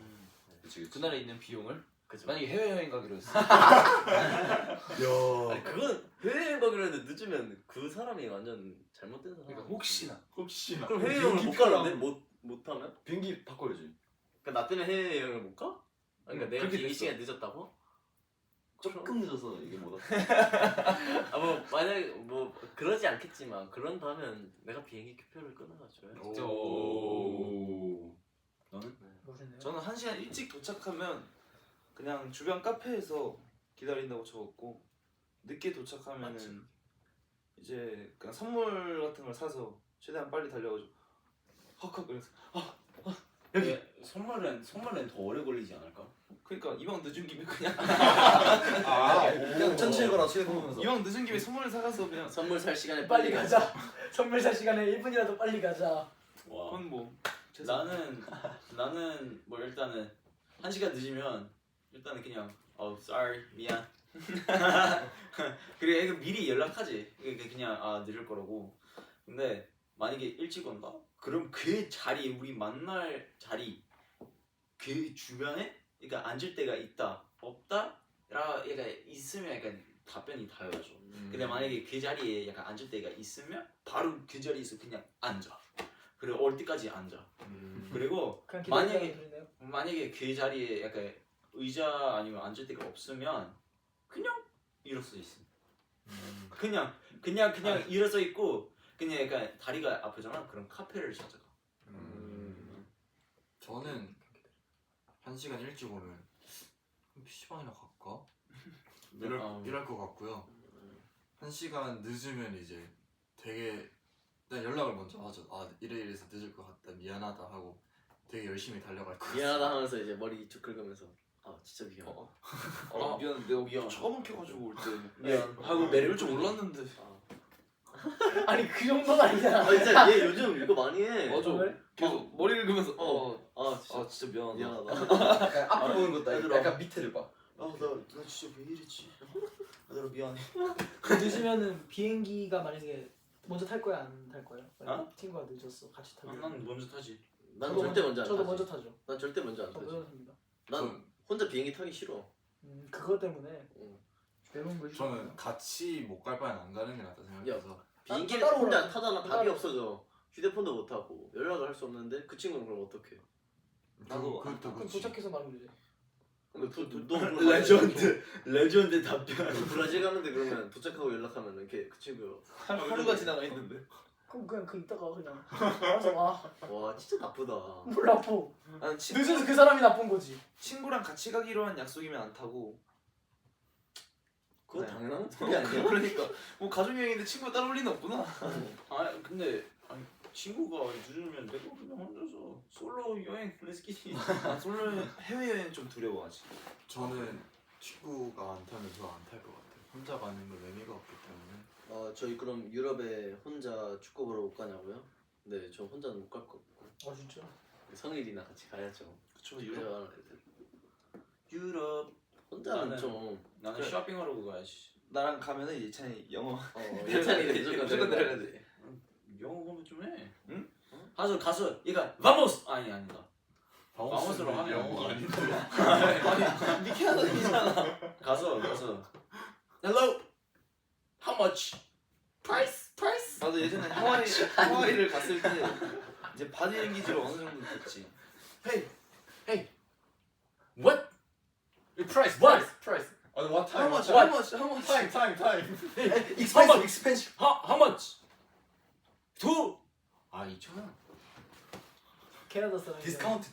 그치. 그날에 있는 비용을 그죠? 만약에 해외여행 가기로 했어. 아니 그건 해외여행 가기로 했는데 늦으면 그 사람이 완전 잘못된 사람. 그러니까 혹시나 그럼 해외여행을 못 가는데 못하면? 비행기 바꿔야지. 그러니까 나 때문에 해외여행을 못 가? 아니, 그러니까 내가 그렇게 비행기 됐어. 시간 늦었다고? 조금 늦어서 이게 뭐다. 뭐 만약에 뭐 그러지 않겠지만 그런다면 내가 비행기 표를 끊어줘야지. 오. 너는? 멋있네요. 저는 1시간 일찍 도착하면 그냥 주변 카페에서 기다린다고 적었고 늦게 도착하면은 이제 그냥 선물 같은 걸 사서 최대한 빨리 달려가지고 헉헉 그래서 여기 선물은 더 오래 걸리지 않을까? 그러니까 이왕 늦은 김에 그냥 그냥 천천히 걸어 시계 보면서. 이왕 늦은 김에 선물을 사가서 그냥 선물 살 시간에 빨리 가자. 선물 살 시간에 1분이라도 빨리 가자. 와. 그건 뭐 나는 뭐 일단은 1시간 늦으면 일단은 그냥 sorry 미안. 그래 이거 미리 연락하지. 이게 그냥 늦을 거라고. 근데 만약에 일찍 온다? 그럼 그 자리 우리 만날 자리 그 주변에 그러니까 앉을 데가 있다 없다? 그러니까 있으면 약간 답변이 달라져. 근데 만약에 그 자리에 약간 앉을 데가 있으면 바로 그 자리에서 그냥 앉아. 그리고 올 때까지 앉아. 그리고 그냥 만약에 기다리네요. 만약에 그 자리에 약간 의자 아니면 앉을 데가 없으면 그냥 일어서 있어. 그냥 일어서 있고 그냥 약간 다리가 아프잖아. 그럼 카페를 찾아가. 저는 1시간 일찍 오면 PC방이나 갈까? 이럴 것 같고요. 1시간 늦으면 이제 되게 일단 연락을 먼저 하죠. 이래서 늦을 것 같다, 미안하다 하고 되게 열심히 달려갈 것 같아요. 미안하다 하면서 이제 머리 쭉 긁으면서 진짜 미안. 미안 내가 미안. 처음 켜가지고 올 때 미안. 하고 내릴 줄 몰랐는데 아니 그 정도는 아니잖아. 진짜 얘 요즘 이거 많이 해. 맞아 왜? 계속 머리 긁으면서 진짜 진짜 미안하다 미안하다. 약간 앞을 보는 것도 아니고 얘들아. 약간 밑에를 봐. 나 진짜 왜 이랬지? 얘들아 미안해. 그 늦으면은 비행기가 만약에 먼저 탈 거야 안 탈 거예요? 만약에 친구가 늦었어 같이 타고. 난 먼저 타지. 난 절대 먼저 안 저도 타지. 먼저 타죠. 난 절대 먼저 안 저도 타지. 먼저 탑니다. 난 혼자 비행기 타기 싫어. 그것 때문에 응. 매운 거 저는 같이 못 갈 바엔 안 가는 게 낫다 생각해서 비행기를 따로 혼자 오라고. 타잖아. 답이 따로. 없어져. 휴대폰도 못 하고 연락을 할 수 없는데 그 친구는 그럼 어떡해? 나도 그것도 그럼 그렇지. 도착해서 말하면 되지. 너 레전드 답변. 브라질 가는데 그러면 도착하고 연락하면 이렇게 그 친구가 하루가 지나가 있는데 그럼 그냥 그 이따가 그냥 알아서 와. 와 진짜 나쁘다. 뭘 나빠. 나는 늦어서 그 사람이 나쁜 거지. 친구랑 같이 가기로 한 약속이면 안 타고 그거 네. 당연한 소리 아니야? 그러니까 뭐 가족여행인데 친구가 따로 올 리는 없구나 근데 친구가 늦으면 내가 그냥 혼자서 솔로 여행 렛츠기. 솔로 해외여행 좀 두려워하지 저는 친구가 안 타면 저 안 탈 것 같아요. 혼자 가는 건 의미가 없기 때문에. 저희 그럼 유럽에 혼자 축구 보러 못 가냐고요? 네, 저 혼자는 못 갈 것 같고 진짜. 성일이나 같이 가야죠. 그쵸 유럽 유럽. 혼자는 나는- 좀 나는 그래. 쇼핑하러 가야지. 나랑 가면은 예찬이 영어 예찬이가 무조건 내려가야 돼. 돼 영어 공부 좀 해. 응? 가수 이거 vamos 아니다. 바모스로 하면 영어가 아닌데. 니케 하나 이잖아 가서 hello how much price 나도 예전에 하와이를 갔을 때 이제 바디랭귀지를 어느 정도 됐지 what price. What time? How much? Time. expensive how much 2,000원 캐나다 사람. 디스카운트.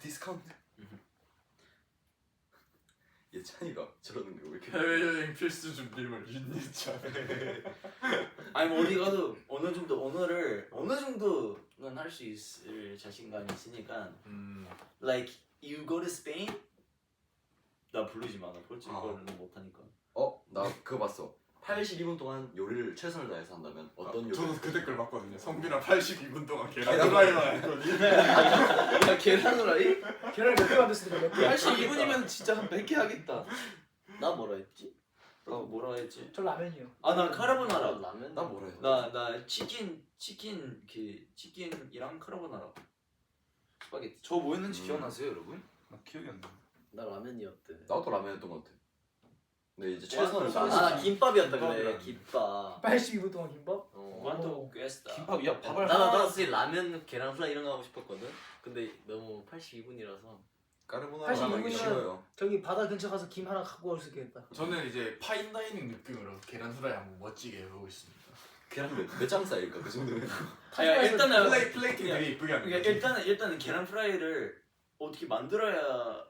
예찬이가 저러는 거 왜 이렇게? 해외여행 필수 준비물 윤니찬. 아니 뭐 어디 가도 어느 정도는 할 수 있을 자신감이 있으니까 like you go to Spain 나 부르지 마. 나 포르투갈어는 못하니까. 나 그거 봤어. 82분 동안 요리를 최선을 다해서 한다면 어떤 요리? 저도 그 댓글 봤거든요. 성빈아 82분 동안 계란 후라이만 했더니 야 계란 후라이? 계란을 몇개 만들 수 있는 몇 개? 82분이면 진짜 한 100개 하겠다 나 뭐라 했지? 뭐라 했지? 저 라면이요. 아 나 카르보나라. 라면. 나 뭐래? 나 치킨이랑 카르보나라. 스파게티. 저 뭐 했는지 기억나세요 여러분? 나 기억이 안 나. 나 라면이었대. 나도 라면이었던 것 같아. 근데 이제 최선을 아, 다했어. 나 김밥이었다 그래. 김밥이라니. 김밥. 82분 동안 김밥? 어. 완도 꿰스다. 김밥이야 밥을 나는 사실 라면, 계란 프라이 이런 거 하고 싶었거든. 근데 너무 82분이라서. 까르보나라 82 하기 분이면- 쉬워요. 저기 바다 근처 가서 김 하나 갖고 올 수 있겠다. 저는 이제 파인다이닝 느낌으로 계란 후라이 한번 멋지게 해보겠습니다. 계란 몇장 쌓일까 그 정도면. 야 일단은 플레이팅 되게 이쁘게 하는 그러니까 거지. 일단은 계란 프라이를 어떻게 만들어야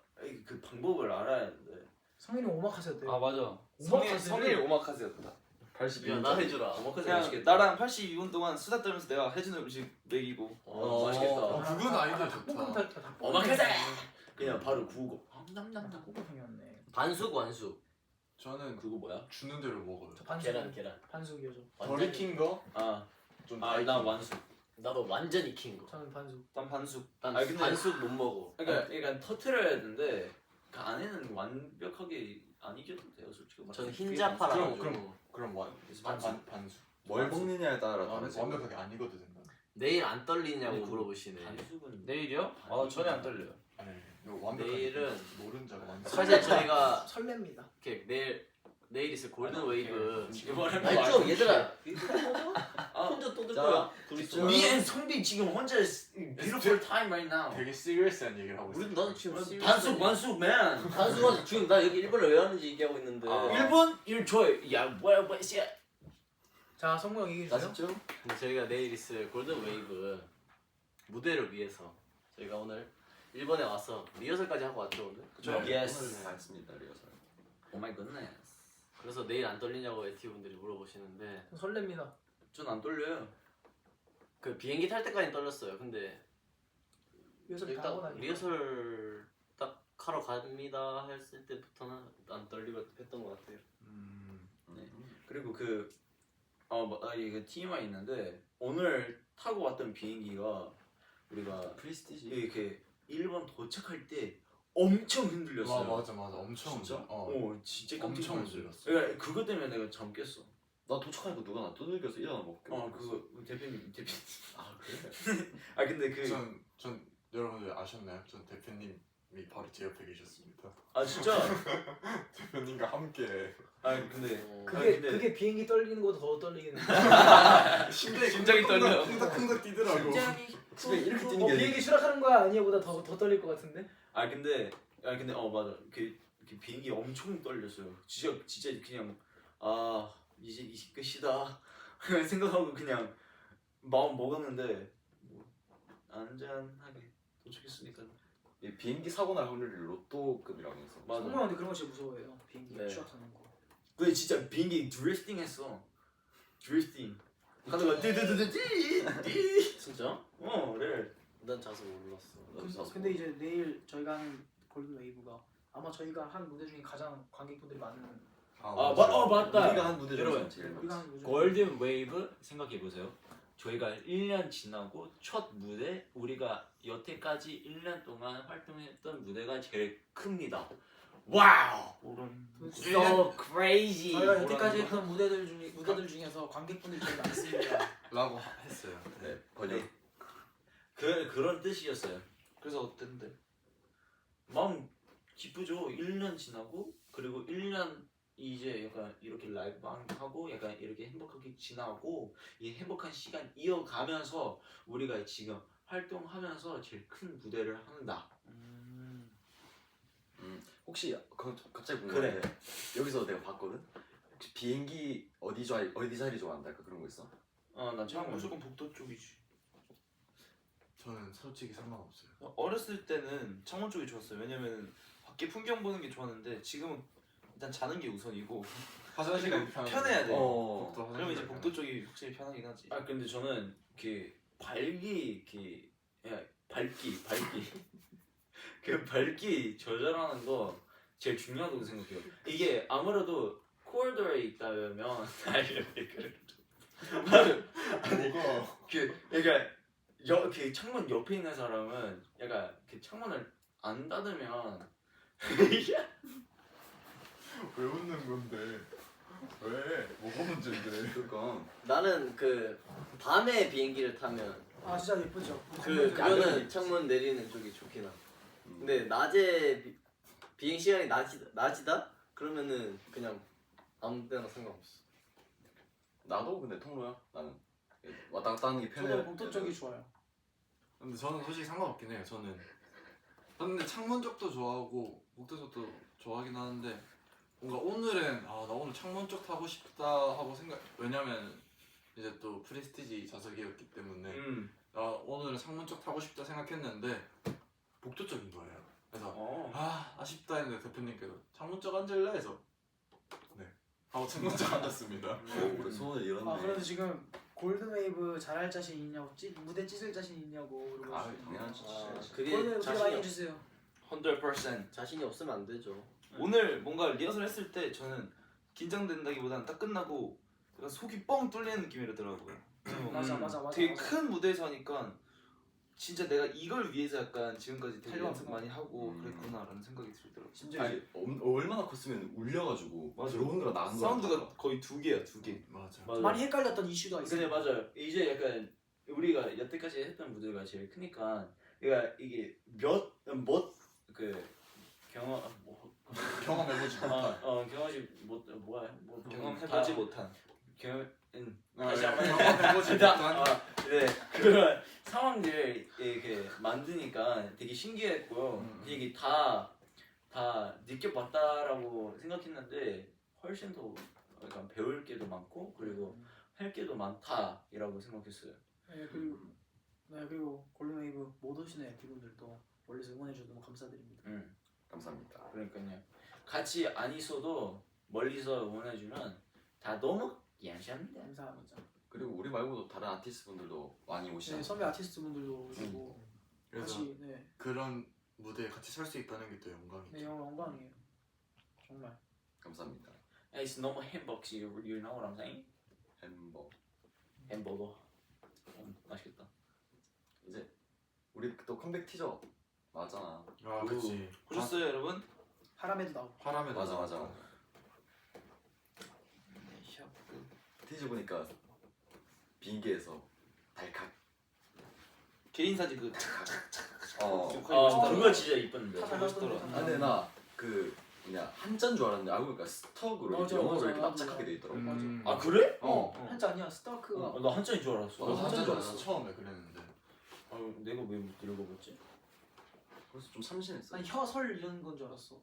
그 방법을 알아야 하는데. 성인이 오마카세였대요. 아 맞아. 오마카세를- 성일 오마카세였다. 82. 야 나 해주라. 오마카세 그냥 맛있겠다. 나랑 82분 동안 수다 떨면서 내가 해주는 음식 먹이고. 맛있겠다. 그건 아이디어 닭볶음 좋다. 닭 오마카세! 그냥 바로 구우고. 닭볶음탕이었네. 반숙 완숙. 저는 그거 뭐야? 주는 대로 먹어요. 저 반숙. 계란. 반숙이요 저. 덜 익힌 거? 좀 나 완숙. 나도 완전 익힌 거. 저는 반숙. 난 반숙. 난 아니, 근데- 반숙 못 먹어. 그러니까 터트려야 되는데 그 안에는 완벽하게 안 익혀도 돼요 솔직히. 저는 그게 흰자파라 그럼, 가지고 그럼. 그럼 반숙. 뭘 먹느냐에 따라 다르지. 완벽하게 안 익어도 된다. 내일 안 떨리냐고 근데 물어보시네. 반숙은 내일이요? 아 전혀 안 떨려요. 아니, 이거 완벽하게 내일은 노른자가 완벽. 사실 저희가 설렙니다. 이렇게 내일 있을 골든 웨이브. 이번에 아니 좀 얘들아. 혼자 떠들 자, 거야. 집중. Me and 성빈 지금 혼자 beautiful time right now. 되게 시리어스한 얘기를 하고 있어. 우리 나도 지금 반숙 man. 반숙은 지금 나 여기 일본어 왜 하는지 얘기하고 있는데. 일본 일초에 야 뭐야 씨. 자 성무 형 얘기해 나 주세요. 집중. 근데 저희가 내일 있을 골든 웨이브 무대를 위해서 저희가 오늘 일본에 와서 리허설까지 하고 왔죠 오늘. 그쵸. 네, Yes. 오늘 다 했습니다 리허설. 오 마이 굿네스. 그래서 내일 안 떨리냐고 에티 분들이 물어보시는데 설렙니다. 전 안 떨려요. 그 비행기 탈 때까지 떨렸어요. 근데 리허설 다 하고 일단 나니까. 리허설 딱 하러 갑니다 했을 때부터는 안 떨리고 했던 것 같아요. 네. 그리고 이게 TMI 있는데 오늘 타고 왔던 비행기가 우리가 프리스티지. 이렇게 일본 도착할 때 엄청 흔들렸어요. 맞아. 엄청. 진짜? 진짜 깜짝 엄청 놀랐어요. 흔들렸어. 그러니까 그것 때문에 내가 잠 깼어. 나 도착하니까 누가 나 두들겨서 일어나 먹고. 그거 대표님. 아 그래? 아 근데 전 여러분들 아셨나요? 전 대표님이 바로 제 옆에 계셨습니다. 아 진짜. 대표님과 함께 근데 그게 비행기 떨리는 것보다 더 떨리겠네. 심장이 떨려요. 쿵닥쿵닥 뛰더라고. 집에 이렇게 뛰는 게 비행기 추락하는 거야 아니야보다 더 떨릴 것 같은데. 근데 맞아. 그 비행기 엄청 떨렸어요. 진짜 그냥 이제 끝이다 생각하고 그냥 마음 먹었는데 뭐 안전하게 도착했으니까. 이 비행기 사고 날 확률이 로또급이라고 했어. 맞아. 성무 형한테 그런 거 진짜 무서워해요. 비행기 네. 추락하는 거. 근데 진짜 비행기 드리프팅 했어. 드리프팅. 가다가 띠. 진짜? 그래. 난 자서 몰랐어. 근데 이제 내일 저희가 하는 골든 웨이브가 아마 저희가 한 무대 중에 가장 관객분들이 많은 맞다. 우리가 한 무대 여러분, 중에서 제일 우리가 많지. 하는 무대 중에 골든 웨이브 생각해 보세요. 저희가 1년 지나고 첫 무대 우리가 여태까지 1년 동안 활동했던 무대가 제일 큽니다. 와우! So crazy. 저희가 여태까지 했던 무대들 중에서 관객분들이 제일 많습니다. 라고 했어요. 네 번역. 그런 뜻이었어요. 그래서 어땠는데? 마음 기쁘죠. 1년 지나고 그리고 1년 이제 약간 이렇게 라이브 하고 약간 이렇게 행복하게 지나고 이 행복한 시간 이어가면서 우리가 지금 활동하면서 제일 큰 무대를 한다. 혹시 갑자기 그래. 궁금한데 여기서 내가 봤거든. 혹시 비행기 어디 자리 좋아한다? 그런 거 있어? 난 그냥 처음 무조건 복도 쪽이지. 저는 솔직히 상관없어요. 어렸을 때는 창원 쪽이 좋았어요. 왜냐면 밖에 풍경 보는 게 좋았는데 지금은 일단 자는 게 우선이고 화장실 가기 편해야 돼. 복도 화장실 그러면 이제 가기 복도 쪽이 확실히 편하긴 하지. 근데 저는 그 밝기 그 밝기 조절하는 거 제일 중요하다고 생각해요. 이게 아무래도 코리도어에 있다면 뭐가 그 창문 옆에 있는 사람은 약간 그 창문을 안 닫으면 왜 웃는 건데? 왜? 뭐가 문제인데? 그러니까 나는 그 밤에 비행기를 타면 아 진짜 예쁘죠. 그거는 창문 내리는 쪽이 좋긴 하. 근데 낮에 비행 시간이 낮이다? 그러면은 그냥 아무 때나 상관없어. 나도 근데 통로야. 나는 왔다 갔다 하는 게 편해. 저도 복도 쪽이 좋아요. 근데 저는 솔직히 상관없긴 해요. 저는 근데 창문 쪽도 좋아하고 복도 쪽도 좋아하긴 하는데 뭔가 오늘은 나 오늘 창문 쪽 타고 싶다 하고 생각. 왜냐면 이제 또 프레스티지 좌석이었기 때문에 오늘은 창문 쪽 타고 싶다 생각했는데 복도 쪽인 거예요. 그래서 아쉽다 했는데 대표님께서 창문 쪽 앉을래 해서 네 하고 창문 쪽 앉았습니다. 오, 우리 소원을 이뤘네. 아 그래도 지금 골든웨이브 잘할 자신 있냐고 무대 찢을 자신 있냐고 그러고 아, 당연하지. 그게 골든웨이브 되게 많이 자신이, 해주세요. 100%. 자신이 없으면 안 되죠. 오늘 뭔가 리허설 했을 때 저는 긴장된다기보다는 딱 끝나고 약간 속이 뻥 뚫리는 느낌이더라고요. 맞아. 되게 큰 무대에서 하니까 진짜 내가 이걸 위해서 약간 지금까지 되게 연습 달려왔구나. 많이 하고 그랬구나라는 생각이 들더라고요. 심지어 아니 얼마나 컸으면 울려가지고 맞아. 들어오는 거랑 나간 거랑 사운드가 달라. 거의 2개야 2개. 맞아. 많이 헷갈렸던 이슈가 근데 있어요. 맞아요. 이제 약간 우리가 여태까지 했던 무대가 제일 크니까 그러니까 이게 그 경험 경험해보지 못한. 경험하지 뭐야 경험해보지 못한. 다시 한번 경험해보지 못한. 네 그런 상황들 이렇게 만드니까 되게 신기했고 그 얘기 다 느껴봤다라고 생각했는데 훨씬 더 약간 배울 게도 많고 그리고 할 게도 많다이라고 생각했어요. 그리고 골든웨이브 못 오시는 MP분들도 멀리서 응원해주셔서 너무 감사드립니다. 감사합니다. 그러니까요. 같이 안 있어도 멀리서 응원해주면 다 너무 감사합니다. 감사합니다. 그리고 우리 말고도 다른 아티스트 분들도 많이 오시잖아요. 네, 선배 아티스트 분들도 오시고 그래서 같이 그런 무대에 같이 설 수 있다는 게 또 영광이죠. 네 영광이에요. 정말. 감사합니다. It's no more hamburgers, you know what I'm saying? 햄버거. 맛있겠다. 이제 우리 또 컴백 티저 나왔잖아. 아 그치. 보셨어요 여러분? 하람에도 나오고. 파람에 맞아. 티저 보니까 비행기에서 달칵. 개인 사진 그 그거 진짜 이쁜데. 멋있더라. 근데 나 그 그냥 한자인 줄 알았는데 알고 보니까 스톡으로 맞아, 영어로 맞아, 이렇게 맞아. 납작하게 돼 있더라고. 아 그래? 한자 아니야 스타크가. 나 한자인 줄 알았어. 나도 한자인 줄 알았어. 알았어. 처음에 그랬는데. 내가 왜 못 읽어봤지? 그래서 좀 참신했어. 아니 혀설 이런 건 줄 알았어.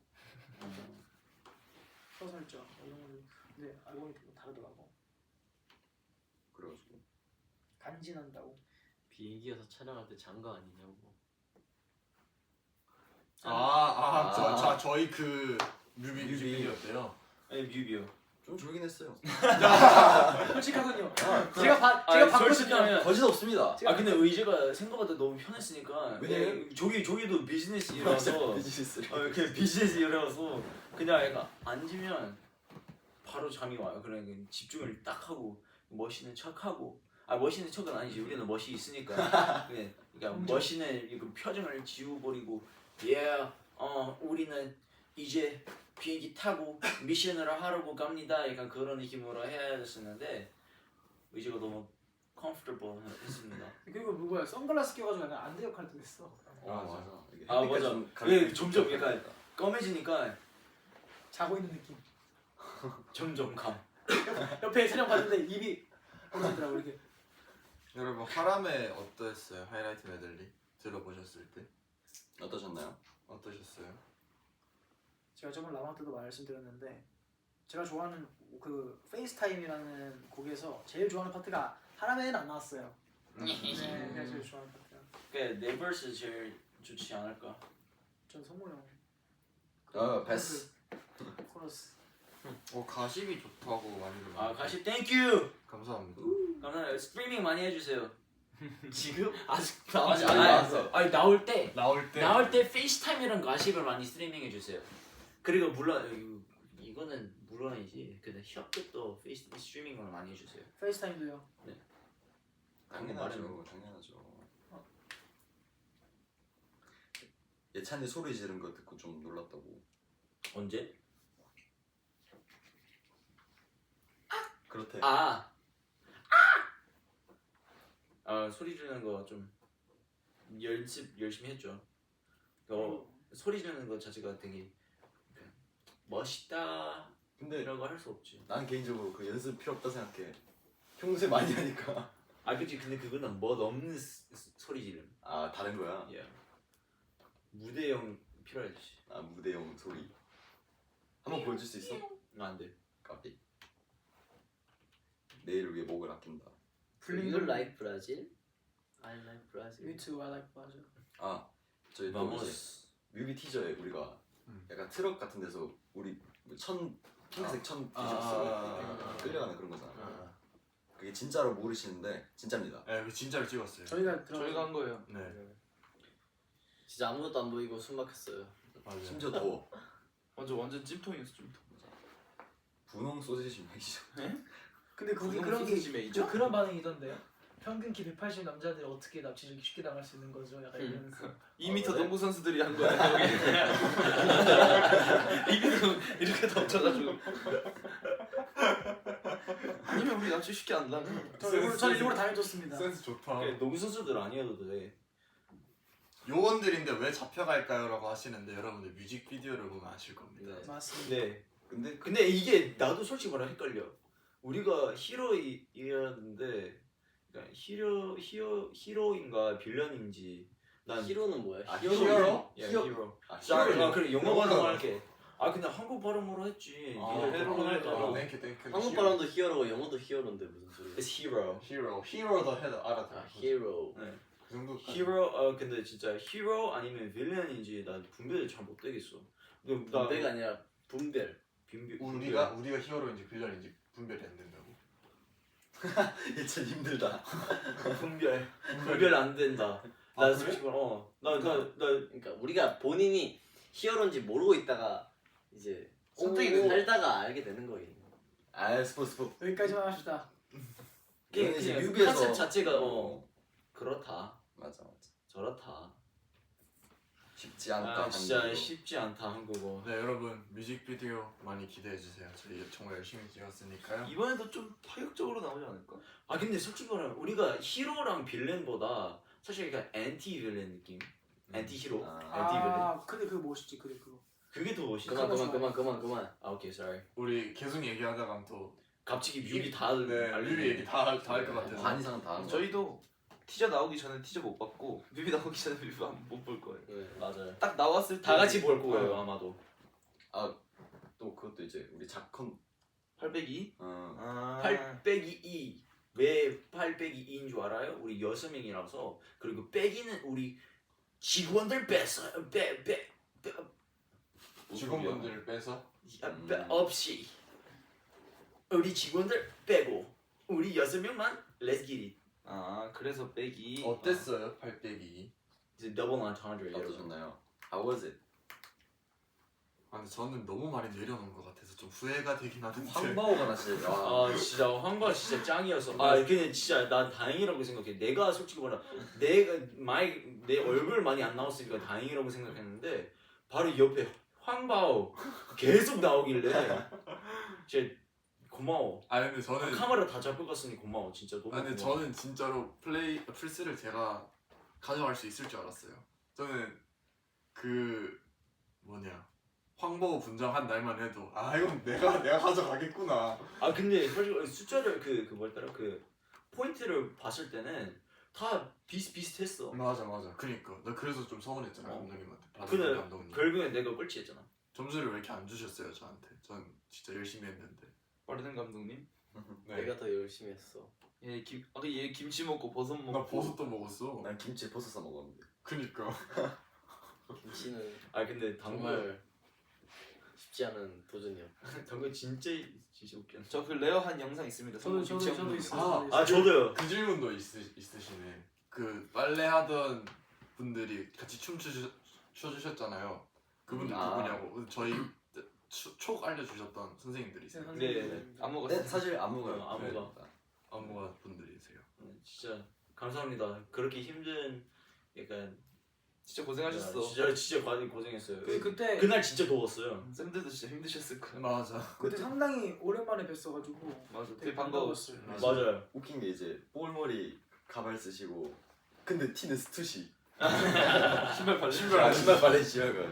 혀설자 이런 거. 근데 알고 보니까 다르더라고. 그래가지고 간지난다고. 비행기에서 촬영할 때 장가 아니냐고. 저희 그 뮤직비디오였대요. 아니 뮤비요. 좀 졸긴 했어요. 솔직하군요. 제가 봤거든요. 솔직하면 거짓 없습니다. 근데 의지가 생각보다 너무 편했으니까 왜냐면 저기도 비즈니스 일이라서 비즈니스. 그냥 비즈니스 일이라서 그냥 약간 앉으면 바로 잠이 와요. 그냥 집중을 딱 하고 멋있는 척하고 멋있는 척은 아니지. 우리는 멋이 있으니까 그러니까 멋있는 그 표정을 지워버리고 우리는 이제 비행기 타고 미션을 하러 갑니다. 약간 그런 느낌으로 해야 됐었는데 의지가 너무 comfortable 했습니다. 그리고 뭐야 선글라스 껴가지고 약간 안대 역할 도 했어. 맞아. 이게 맞아. 햇빛까지 좀 왜 점점 약간 검해지니까 자고 있는 느낌. 점점 감. 옆에 촬영 봤는데 입이 벌어지더라고 이렇게. 여러분 하람에 어떠했어요? 하이라이트 메들리 들어보셨을 때 어떠셨나요? 어떠셨어요? 제가 저번 라방 때도 말씀드렸는데 제가 좋아하는 그 페이스타임이라는 곡에서 제일 좋아하는 파트가 하람에는 안 나왔어요. 네, 그게 제일 좋아하는 파트야. 그러니까 내 verse 제일 좋지 않을까? 전 성모 형. 패스. 코러스. 가십이 좋다고 많이들 가시 땡큐. 감사합니다. 감사합니다. 스트리밍 많이 해주세요. 지금? 아직 아직 안 나왔어. 아니 나올 때 나올 때 페이스타임이랑 가십을 많이 스트리밍 해주세요. 그리고 물론 이거는 물론이지. 근데 협도 페이스 스트리밍을 많이 해주세요. 페이스타임도요. 당연하죠. 예찬이 소리 지른 거 듣고 좀 놀랐다고. 언제? 그렇대. 소리 지르는 거 좀 연습 열심히 했죠. 소리 지르는 거 자체가 되게 멋있다 근데 이런 거 할 수 없지. 난 개인적으로 그 연습 필요 없다 생각해. 평소에 많이 하니까. 아 그치. 근데 그거는 멋 없는 소리 지름. 아 다른 거야? 예. 무대용 필요하지. 아 무대용 소리. 한번 보여줄 수 있어? 안 돼. 까비. 내일을 위해 목을 아낀다. You like Brazil? I like Brazil. Me too, I like Brazil. 아 저희 또 이제 마모스. 뮤비 티저에 우리가 약간 트럭 같은 데서 우리 핑크색 천 아. 끌려가는 그런 거잖아. 아. 그게 진짜로 모르시는데 진짜입니다. 네, 그 진짜로 찍었어요. 저희가 저희가 한 거예요. 네, 진짜 아무것도 안 보이고 숨 막혔어요. 맞아요. 심지어 더워. 완전 찜통이었어 찜통. 분홍 소시지 맥이죠. 근데 거기 분홍 그런 게 소시지 메이저? 그런 반응이던데요. 평균 키 180 남자들이 어떻게 납치를 쉽게 당할 수 있는 거죠? 약간 이러면서 2m 농구 선수들이 한 거야. 여기. 2m 이렇게 덮쳐가지고. 아니면 우리 납치 쉽게 안 당해. 저 일부러 당해줬습니다. 센스 좋다. 농구 선수들 아니어도 돼. 요원들인데 왜 잡혀갈까요? 라고 하시는데 여러분들 뮤직비디오를 보면 아실 겁니다. 네. 맞습니다. 네. 근데 근데 이게 나도 솔직히 말하면 헷갈려. 우리가 히로이었는데 그러니까 히로인가 빌런인지 난 히로는 뭐야? 아, 히로? 히어로? 예, 히어- 히로. 아 아, 그래 영어 영어는- 발음을 할게. 아 근데 한국 발음으로 했지. 아, 니들 그럼 헷갈릴까 봐. 땡큐 땡큐. 한국 발음도 히어로고 영어도 히어로인데 무슨 소리야? It's hero. 히어로 더 알아들어. 아 히어로. 그 정도. 히로 근데 진짜 히로 아니면 빌런인지 난 분별을 잘 못 되겠어. 근데 나 분배가 아니라 분별. 우리가 히어로인지 빌런인지 분별이 안 된다고. 진짜 힘들다. 분별 안 된다. 아, 나 그래? 솔직히 나 그러니까 우리가 본인이 히어로인지 모르고 있다가 이제 선택이 되는 거야. 살다가 알게 되는 거예요. 아 스포. 여기까지만 합시다. 이제 그냥 뮤비에서 컨셉 자체가 그렇다 맞아. 저렇다. 쉽지 않다. 아 진짜 한국어로. 쉽지 않다 한국어. 네 여러분 뮤직비디오 많이 기대해 주세요. 저희 정말 열심히 찍었으니까요. 이번에도 좀 파격적으로 나오지 않을까? 아 근데 솔직히 말하면 우리가 히로랑 빌런보다 사실 그냥 엔티 빌런 느낌. 엔티 히로, 아. 엔티 빌런. 아 근데 그거 멋있지. 그래 그거. 그게 더 멋있어. 그만. 아 오케이 sorry. 우리 계속 얘기하다가 또 갑자기 뮤비 다 네, 뮤비 얘기 다 할 것 같아서. 반 이상은 다 한 거. 저희도 티저 나오기 전에 티저 못 봤고 뮤비 나오기 전에 뮤비 못 볼 거예요. 네. 맞아요. 딱 나왔을 때 다 같이 볼 거예요 아마도. 또 그것도 이제 우리 작컨 802. 어, 8 빼기 2. 왜 8 빼기 2인 줄 알아요? 우리 6명이라서. 그리고 빼기는 우리 직원들 뺐어요. 직원분들을 빼서 없이 우리 직원들 빼고 우리 6명만 Let's get it. 그래서 빼기. 어땠어요? 8빼기. 이제 더블 엔타운드 여러분. 어떠셨나요? How was it? 아 근데 저는 너무 많이 내려놓은 것 같아서 좀 후회가 되긴 하는데. 황바오가 나 진짜 아 진짜 황바 진짜 짱이었어. 아 근데 진짜 난 다행이라고 생각해. 내가 솔직히 말하 내 얼굴 많이 안 나왔으니까 다행이라고 생각했는데 바로 옆에 황바오 계속 나오길래 진짜 고마워. 아 근데 저는 카메라 다 잡고 갔으니 고마워. 진짜 너무 아 근데 고마워. 저는 진짜로 플스를 제가 가져갈 수 있을 줄 알았어요. 저는 그 뭐냐 황보 분장한 날만 해도 아 이건 내가 가져가겠구나. 아 근데 사실 숫자를 그 뭐였더라 그 포인트를 봤을 때는 다 비슷비슷했어. 맞아. 그니까 나 그래서 좀 서운했잖아 감독님한테. 근데 감독님 결국엔 내가 꼴찌했잖아. 점수를 왜 이렇게 안 주셨어요 저한테? 전 진짜 열심히 했는데. 빠르는 감독님. 네. 내가 더 열심히 했어. 얘 김치 먹고 버섯 먹고. 나 버섯도 먹었어. 난 김치에 버섯 싸 먹었는데. 그니까. 김치는 아 근데 당근 정말 쉽지 않은 도전이었고. 당근 진짜 웃겼네. 저 그 레어한 영상 있습니다. 저도 김치 먹는 있어요. 거. 저도 아 저도요. 그 질문도 있으시네. 그 빨래 하던 분들이 같이 춤춰주셨잖아요. 그분들 아. 누구냐고 저희 촉 알려주셨던 선생님들이 있어요. 네. 안무가 네, 사실 안무가요. 안무가. 안무가 분들이세요. 진짜 감사합니다. 그렇게 힘든 약간 진짜 고생하셨어. 진짜 많이 고생했어요. 그때 그날 진짜 더웠어요. 쌤들도 진짜 힘드셨을 거야. 맞아. 그때 상당히 오랜만에 뵀어가지고 맞아. 되게 되게 반가웠어요. 반가웠어요. 맞아요. 웃긴 게 이제 볼머리 가발 쓰시고 근데 티는 스투시. 신발 발라. 신발 발렌시아가.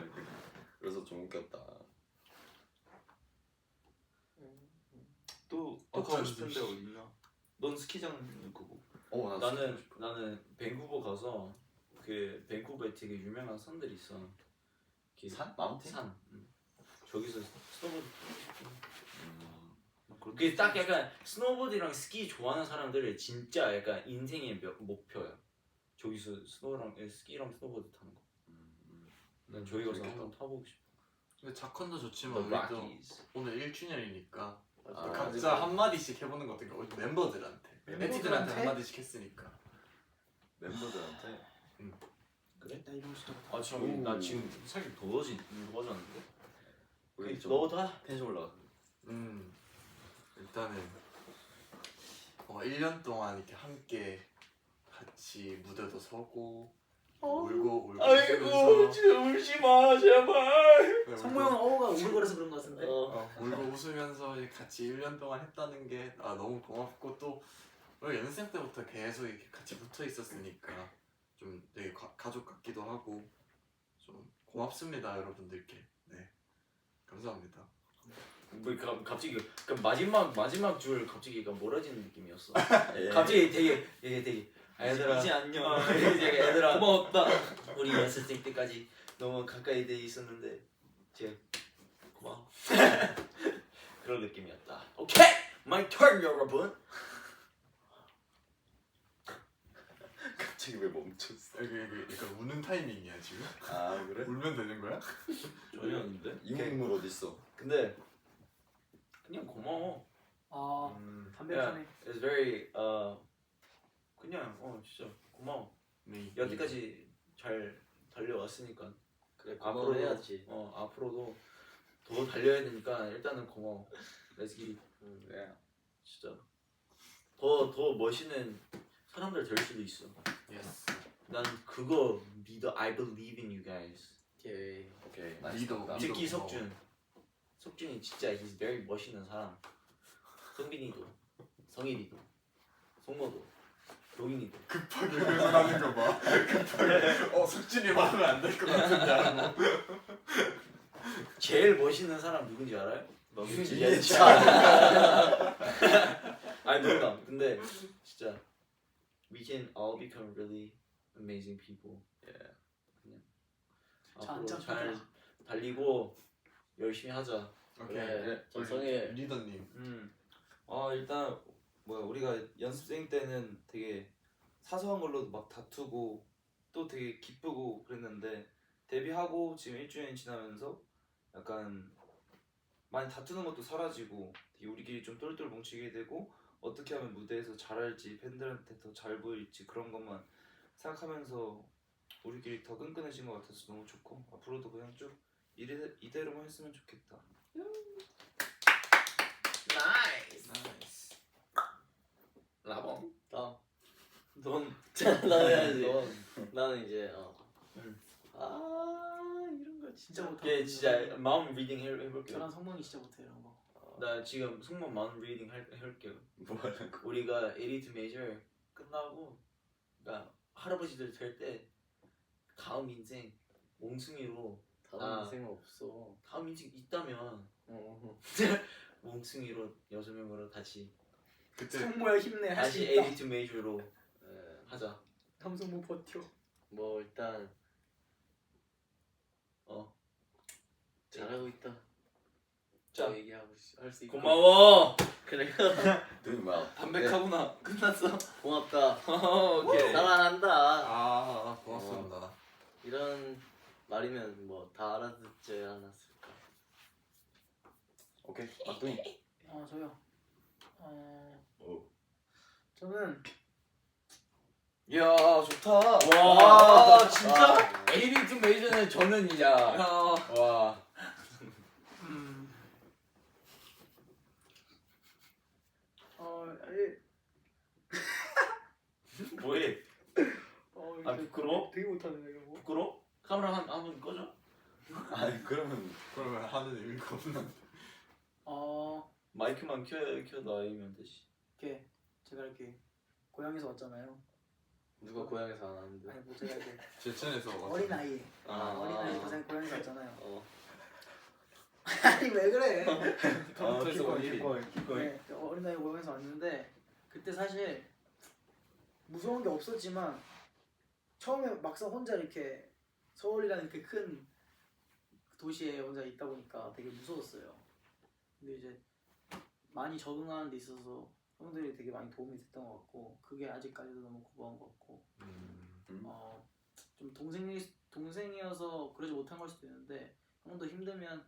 그래서 좀 웃겼다. 또 어떤 가고 싶은데 데지? 어디 있나? 넌 스키장 거고. 나는 밴쿠버 가서 그 밴쿠버에 되게 유명한 산들이 있어. 그 산? 마운틴? 산. 저기서 스노보드. 그렇게 그게 딱 약간 스노보드랑 스키 좋아하는 사람들의 진짜 약간 인생의 목표야. 저기서 스키랑 스노보드 타는 거. 난 저기 가서 재밌겠다. 한번 타보고 싶어. 근데 자컨도 좋지만 The 우리도 Rockies. 오늘 1주년이니까 맞아. 각자 한마디씩 해보는 거 어떨까? 우리 멤버들한테 에티들한테 한마디씩 했으니까. 멤버들한테. 그래? 나 이런 거 진짜 못해. 아 지금 나 지금 살짝 더워졌는데? 우리 좀 너부터 하? 텐션 올라가. 일단은 1년 동안 이렇게 함께 같이 무대도 서고 울고 웃으면서 진짜 울지 마 제발. 성모 형은 어우가 오글거려서 그런 거 같은데. 울고 웃으면서 이제 같이 1년 동안 했다는 게 너무 고맙고 또 우리 연습생 때부터 계속 이렇게 같이 붙어 있었으니까 좀 되게 가족 같기도 하고 좀 고맙습니다 여러분들께. 네 감사합니다. 뭐 갑자기 그 마지막 줄 갑자기 약간 멀어지는 느낌이었어. 예. 갑자기 되게 얘들아 이제 안녕. 되게 얘들아 고마웠다. 우리 연습생 때까지 너무 가까이 돼 있었는데 이제 고마워. 그런 느낌이었다. 오케이, my turn 여러분. 갑자기 왜 멈췄어? 이게 약간 우는 타이밍이야 지금? 아 그래? 울면 되는 거야? 전혀 아닌데. 이문물 어디 있어? 근데 그냥 고마워. 아 Yeah, 담백하네. it's very 그냥 진짜 고마워. 네. 여기까지 잘 달려왔으니까 그래 앞으로 고마워 해야지. 앞으로도 더 달려야 되니까 일단은 고마워. Let's get it. 네. 진짜 더 멋있는 사람들 될 수도 있어. 예스. 난 그거 믿어. I believe in you guys. 오케이. 오케이. 리더. 나이스. 특히 고마워. 석준이 진짜 he's very 멋있는 사람. 성빈이도, 성일이도, 송모도, 도인이도. 급하게 회선하는 거 봐. 급하게 석진이 말하면 안 될 것 같은데 하고. 제일 멋있는 사람 누군지 알아요? 너겠지. 아니 농담. 근데 진짜 we can all become really amazing people. Yeah. 그냥 앞으로 자, 잘 달리고 열심히 하자. 오케이. 그래. 우리 정성일. 리더님. 일단 우리가 연습생 때는 되게 사소한 걸로도 막 다투고 또 되게 기쁘고 그랬는데 데뷔하고 지금 1주년이 지나면서 약간 많이 다투는 것도 사라지고 되게 우리끼리 좀 똘똘 뭉치게 되고 어떻게 하면 무대에서 잘할지 팬들한테 더 잘 보일지 그런 것만 생각하면서 우리끼리 더 끈끈해진 것 같아서 너무 좋고 앞으로도 그냥 쭉 이대로만 했으면 좋겠다. 나이스. 나이스. 라봉. 넌 나는 해야지. 나는 이제 응. 이런 거 진짜 못하고. 이게 진짜 마음 리딩 해볼게요. 저랑 성mon이 진짜 못해 이런 거. 나 지금 승무원 마음 리딩 할게요. 뭐하는 거? 우리가 에리트 메이저 끝나고 그러니까 할아버지들 될 때 다음 인생 몽숭이로 다른 생각 없어. 다음 인생 있다면 어. 몽숭이로 6명으로 다시 그때 성모야 힘내 할 수 다시 있다. 에리트 메이저로 네. 하자. 감성모 버텨. 뭐 일단 잘하고 있다. 자. 저 얘기하고 할 수 있고. 고마워. 그래. Doing well. 담백하구나. 끝났어. 고맙다. 오케이. 사랑한다. 고맙습니다. 이런 말이면 뭐 다 알아듣지 않았을까. 오케이. 도인. 저요. 오. 저는 이야 좋다. 와 진짜? 아, 에리트 메이저는 저는이야. 와. 뭐해? 아, 부끄러워? 되게 못하네 이런 거. 부끄러워? 카메라 한번 꺼줘. 아니 그러면 그러면 하는 의미가 없는데. 마이크만 켜놔이면 되지. 이렇게 제가 이렇게 고향에서 왔잖아요. 누가 고향에서 안 왔는데. 아니 뭐 제가 이렇게 제천에서 어린 나이에 어린 나이에 고향에서 왔잖아요. 아니 왜 그래? 네, 어린 나이에 고향에서 왔는데 그때 사실 무서운 게 없었지만 처음에 막상 혼자 이렇게 서울이라는 이렇게 큰 도시에 혼자 있다 보니까 되게 무서웠어요. 근데 이제 많이 적응하는 데 있어서 형들이 되게 많이 도움이 됐던 것 같고 그게 아직까지도 너무 고마운 것 같고 좀 동생이어서 그러지 못한 걸 수도 있는데 형도 힘들면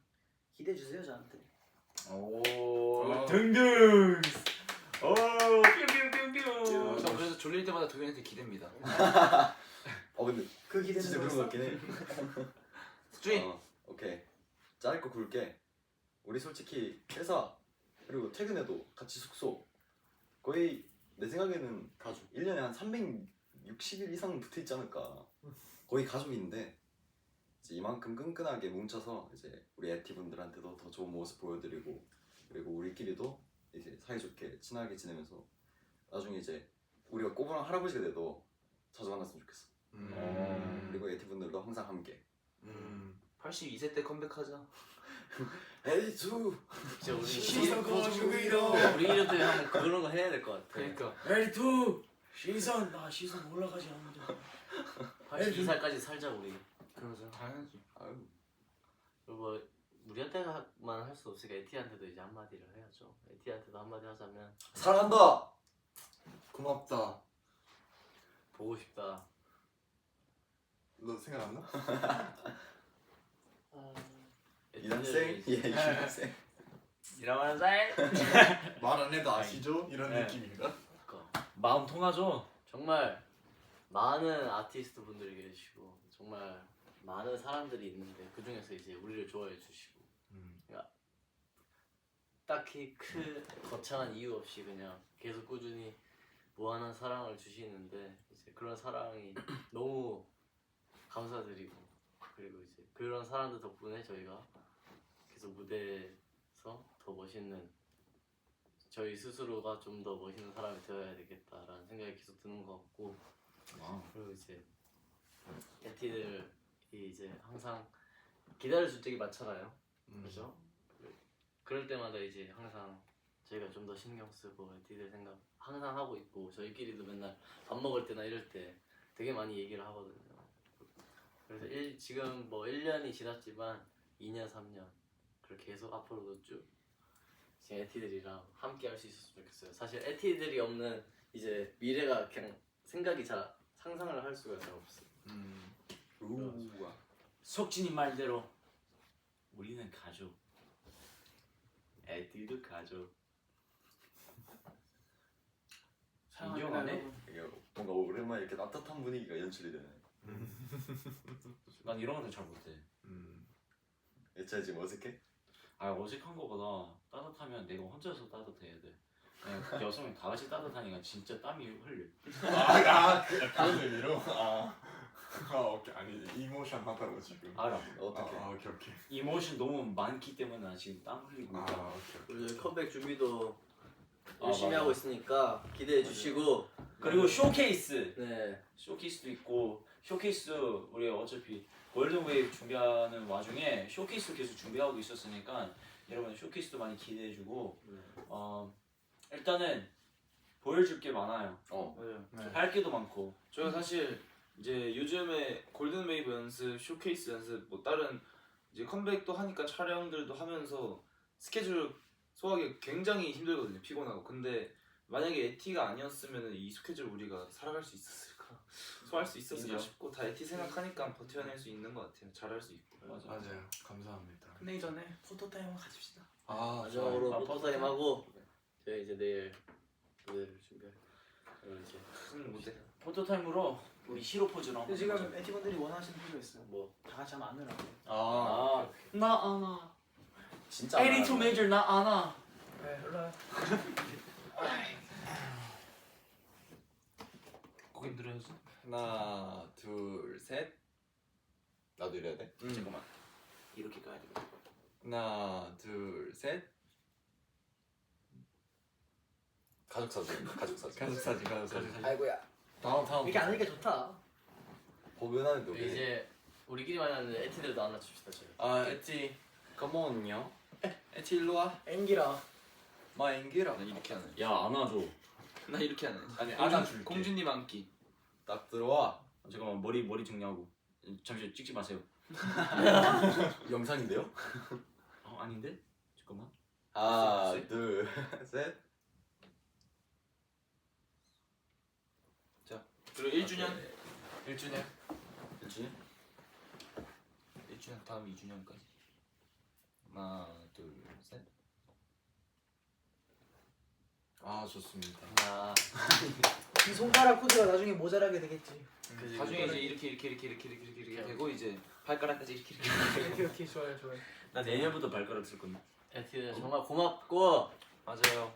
기대해 주세요 저한테. 오 등등. 오 뿅뿅뿅뿅. 저 그래서 졸릴 때마다 도현이한테 기대입니다. 근데 그 기대는 진짜 그런 거 같긴 해. 수준이. 오케이. 짧고 굵게. 우리 솔직히 회사 그리고 퇴근해도 같이 숙소 거의 내 생각에는 가족 1년에 한 360일 이상 붙어 있지 않을까. 거의 가족인데 이제 이만큼 끈끈하게 뭉쳐서 이제 우리 에티분들한테도 더 좋은 모습 보여드리고 그리고 우리끼리도 이제 사이좋게 친하게 지내면서 나중에 이제 우리가 꼬부랑 할아버지가 돼도 자주 만났으면 좋겠어. 그리고 에티분들도 항상 함께. 82세 때 컴백하자. 에이투 진짜 우리 시선 거주고 우리 이럴 때 한번 그런 거 해야 될 것 같아. 그러니까. 레디2 시선 나 시선 올라가지 않는데. 82살까지 살자 우리. 그러자. 당연하지. 아유 그리고 뭐 우리한테만 할 수 없으니까 에티한테도 이제 한마디를 해야죠. 에티한테도 한마디 하자면 사랑한다. 고맙다. 보고 싶다. 너 생각 안 나? 이남생? 예 이남생. 이러면 살. 말 안 해도 아시죠? 이런 네. 느낌인가? 마음 통하죠? 정말 많은 아티스트 분들이 계시고 정말 많은 사람들이 있는데 그 중에서 이제 우리를 좋아해 주시고 그러니까 딱히 거창한 이유 없이 그냥 계속 꾸준히 무한한 사랑을 주시는데 이제 그런 사랑이 너무 감사드리고 그리고 이제 그런 사람들 덕분에 저희가 계속 무대에서 더 멋있는 저희 스스로가 좀 더 멋있는 사람이 되어야 되겠다라는 생각이 계속 드는 것 같고 그리고 이제 에티들이 이제 항상 기다려줄 적이 많잖아요. 그렇죠? 그럴 때마다 이제 항상 저희가 좀 더 신경 쓰고 에티들 생각 항상 하고 있고 저희끼리도 맨날 밥 먹을 때나 이럴 때 되게 많이 얘기를 하거든요. 그래서 지금 뭐 1년이 지났지만 2년, 3년 그렇게 계속 앞으로도 쭉 지금 에티들이랑 함께 할 수 있었으면 좋겠어요. 사실 에티들이 없는 이제 미래가 그냥 생각이 잘 상상을 할 수가 잘 없어요. 우와. 속진이 말대로 우리는 가족. 에티도 가족. 인정하네? 이게 뭔가 오랜만에 이렇게 따뜻한 분위기가 연출이 되네. 난 이런 거는 잘 못해. 애차 지금 어색해? 아 어색한 거보다 따뜻하면 내가 혼자서 따뜻해야 돼. 그냥 여성이 다 같이 따뜻하니까 진짜 땀이 흘려. 그런 의미로? 오케이. 아니 이모션 하다고 지금. 알아. 어떻게? 오케이. 이모션 너무 많기 때문에 나 지금 땀 흘리고 있다. 오케이. 오늘 컴백 준비도 열심히 맞아. 하고 있으니까 기대해 주시고 그리고 쇼케이스. 네 쇼케이스도 있고 쇼케이스 우리 어차피 골든웨이브 준비하는 와중에 쇼케이스도 계속 준비하고 있었으니까 여러분 쇼케이스도 많이 기대해주고 일단은 보여줄 게 많아요. 맞아요. 할 게도 많고. 저희가 사실 이제 요즘에 골든웨이브 연습, 쇼케이스 연습, 뭐 다른 이제 컴백도 하니까 촬영들도 하면서 스케줄 소화하기 굉장히 힘들거든요. 피곤하고. 근데 만약에 에티가 아니었으면 이 스케줄 우리가 살아갈 수 있었을까? 소화할 수 있었을까 인정. 싶고 다 에티 생각하니까 버텨낼 수 있는 것 같아요. 잘할 수 있고. 맞아요. 감사합니다. 끝내기 전에 포토타임 가집시다. 마지막으로 좋아요. 포토타임 하고 저희 이제 내일 무대를 준비할 그리고 이제 큰 무대. 포토타임으로 우리 히로 포즈로 한번. 근데 지금 에티분들이 원하시는 표가 있어요. 뭐 다 같이 하면 안 되라고. 나 안아. 진짜. 에리 투 메이저 나 안아. 네, 올라요. 고개 들어야지. 하나, 둘, 셋. 나도 이래야 돼? 잠깐만. 이렇게 가야 돼. 하나, 둘, 셋. 가족 사진. 아이고야. 다음. 이렇게 안 하니까 좋다. 보면하는데 왜? 이제 우리끼리만 하는 에티들도 하나 줍시다 저희. 아, 에티. 컴온요. 에티 일로 와. 앵기라. 마 앵기라. 나 이렇게 하네. 야 안아줘. 나 이렇게 하네. 아니, 안아줄게. 공주님 안기. 딱 들어와. 잠깐만 머리 정리하고. 잠시 찍지 마세요. 영상인데요? 아닌데? 잠깐만. 하나, 둘, 셋. 그리고 1주년. 1주년. 1주년? 1주년 다음 2주년까지. 하나, 둘, 셋. 아 좋습니다. 이 손가락 후드가 나중에 모자라게 되겠지. 그지, 나중에 이제 그거를- 이렇게 되고 이제 발가락까지 이렇게. 오케이 좋아요. 나 내년부터 발가락 쓸 건데. 에티들 정말 고맙고 맞아요.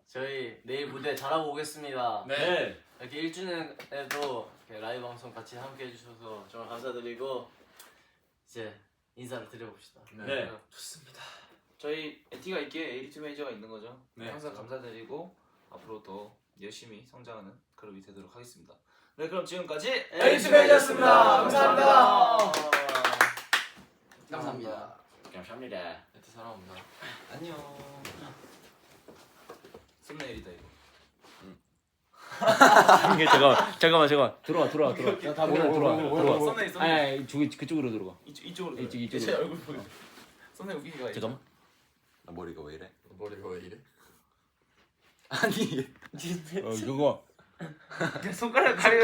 저희 내일 무대 잘하고 오겠습니다. 네. 이렇게 1주년에도 이렇게 라이브 방송 같이 함께 해주셔서 정말 감사드리고 이제 인사를 드려봅시다. 네. 좋습니다. 저희 에티가 있기에 에리투 메이저가 있는 거죠. 네. 항상 감사드리고 앞으로 더 열심히 성장하는 그룹이 되도록 하겠습니다. 네, 그럼 지금까지 에리투 메이저였습니다. 감사합니다. 감사합니다. 감사합니다. 에티 사랑합니다. 안녕. 썸네일이다 이거. 잠깐만. 들어와. 다 들어와. 썸네일 아니, 그쪽으로 들어가. 이쪽으로. 이쪽으로. 제 얼굴 보여. 썸네일 웃기기가. 잠깐만. 나 머리가 왜 이래? 머리가 왜 이래? 아니. 그거 손가락 가려.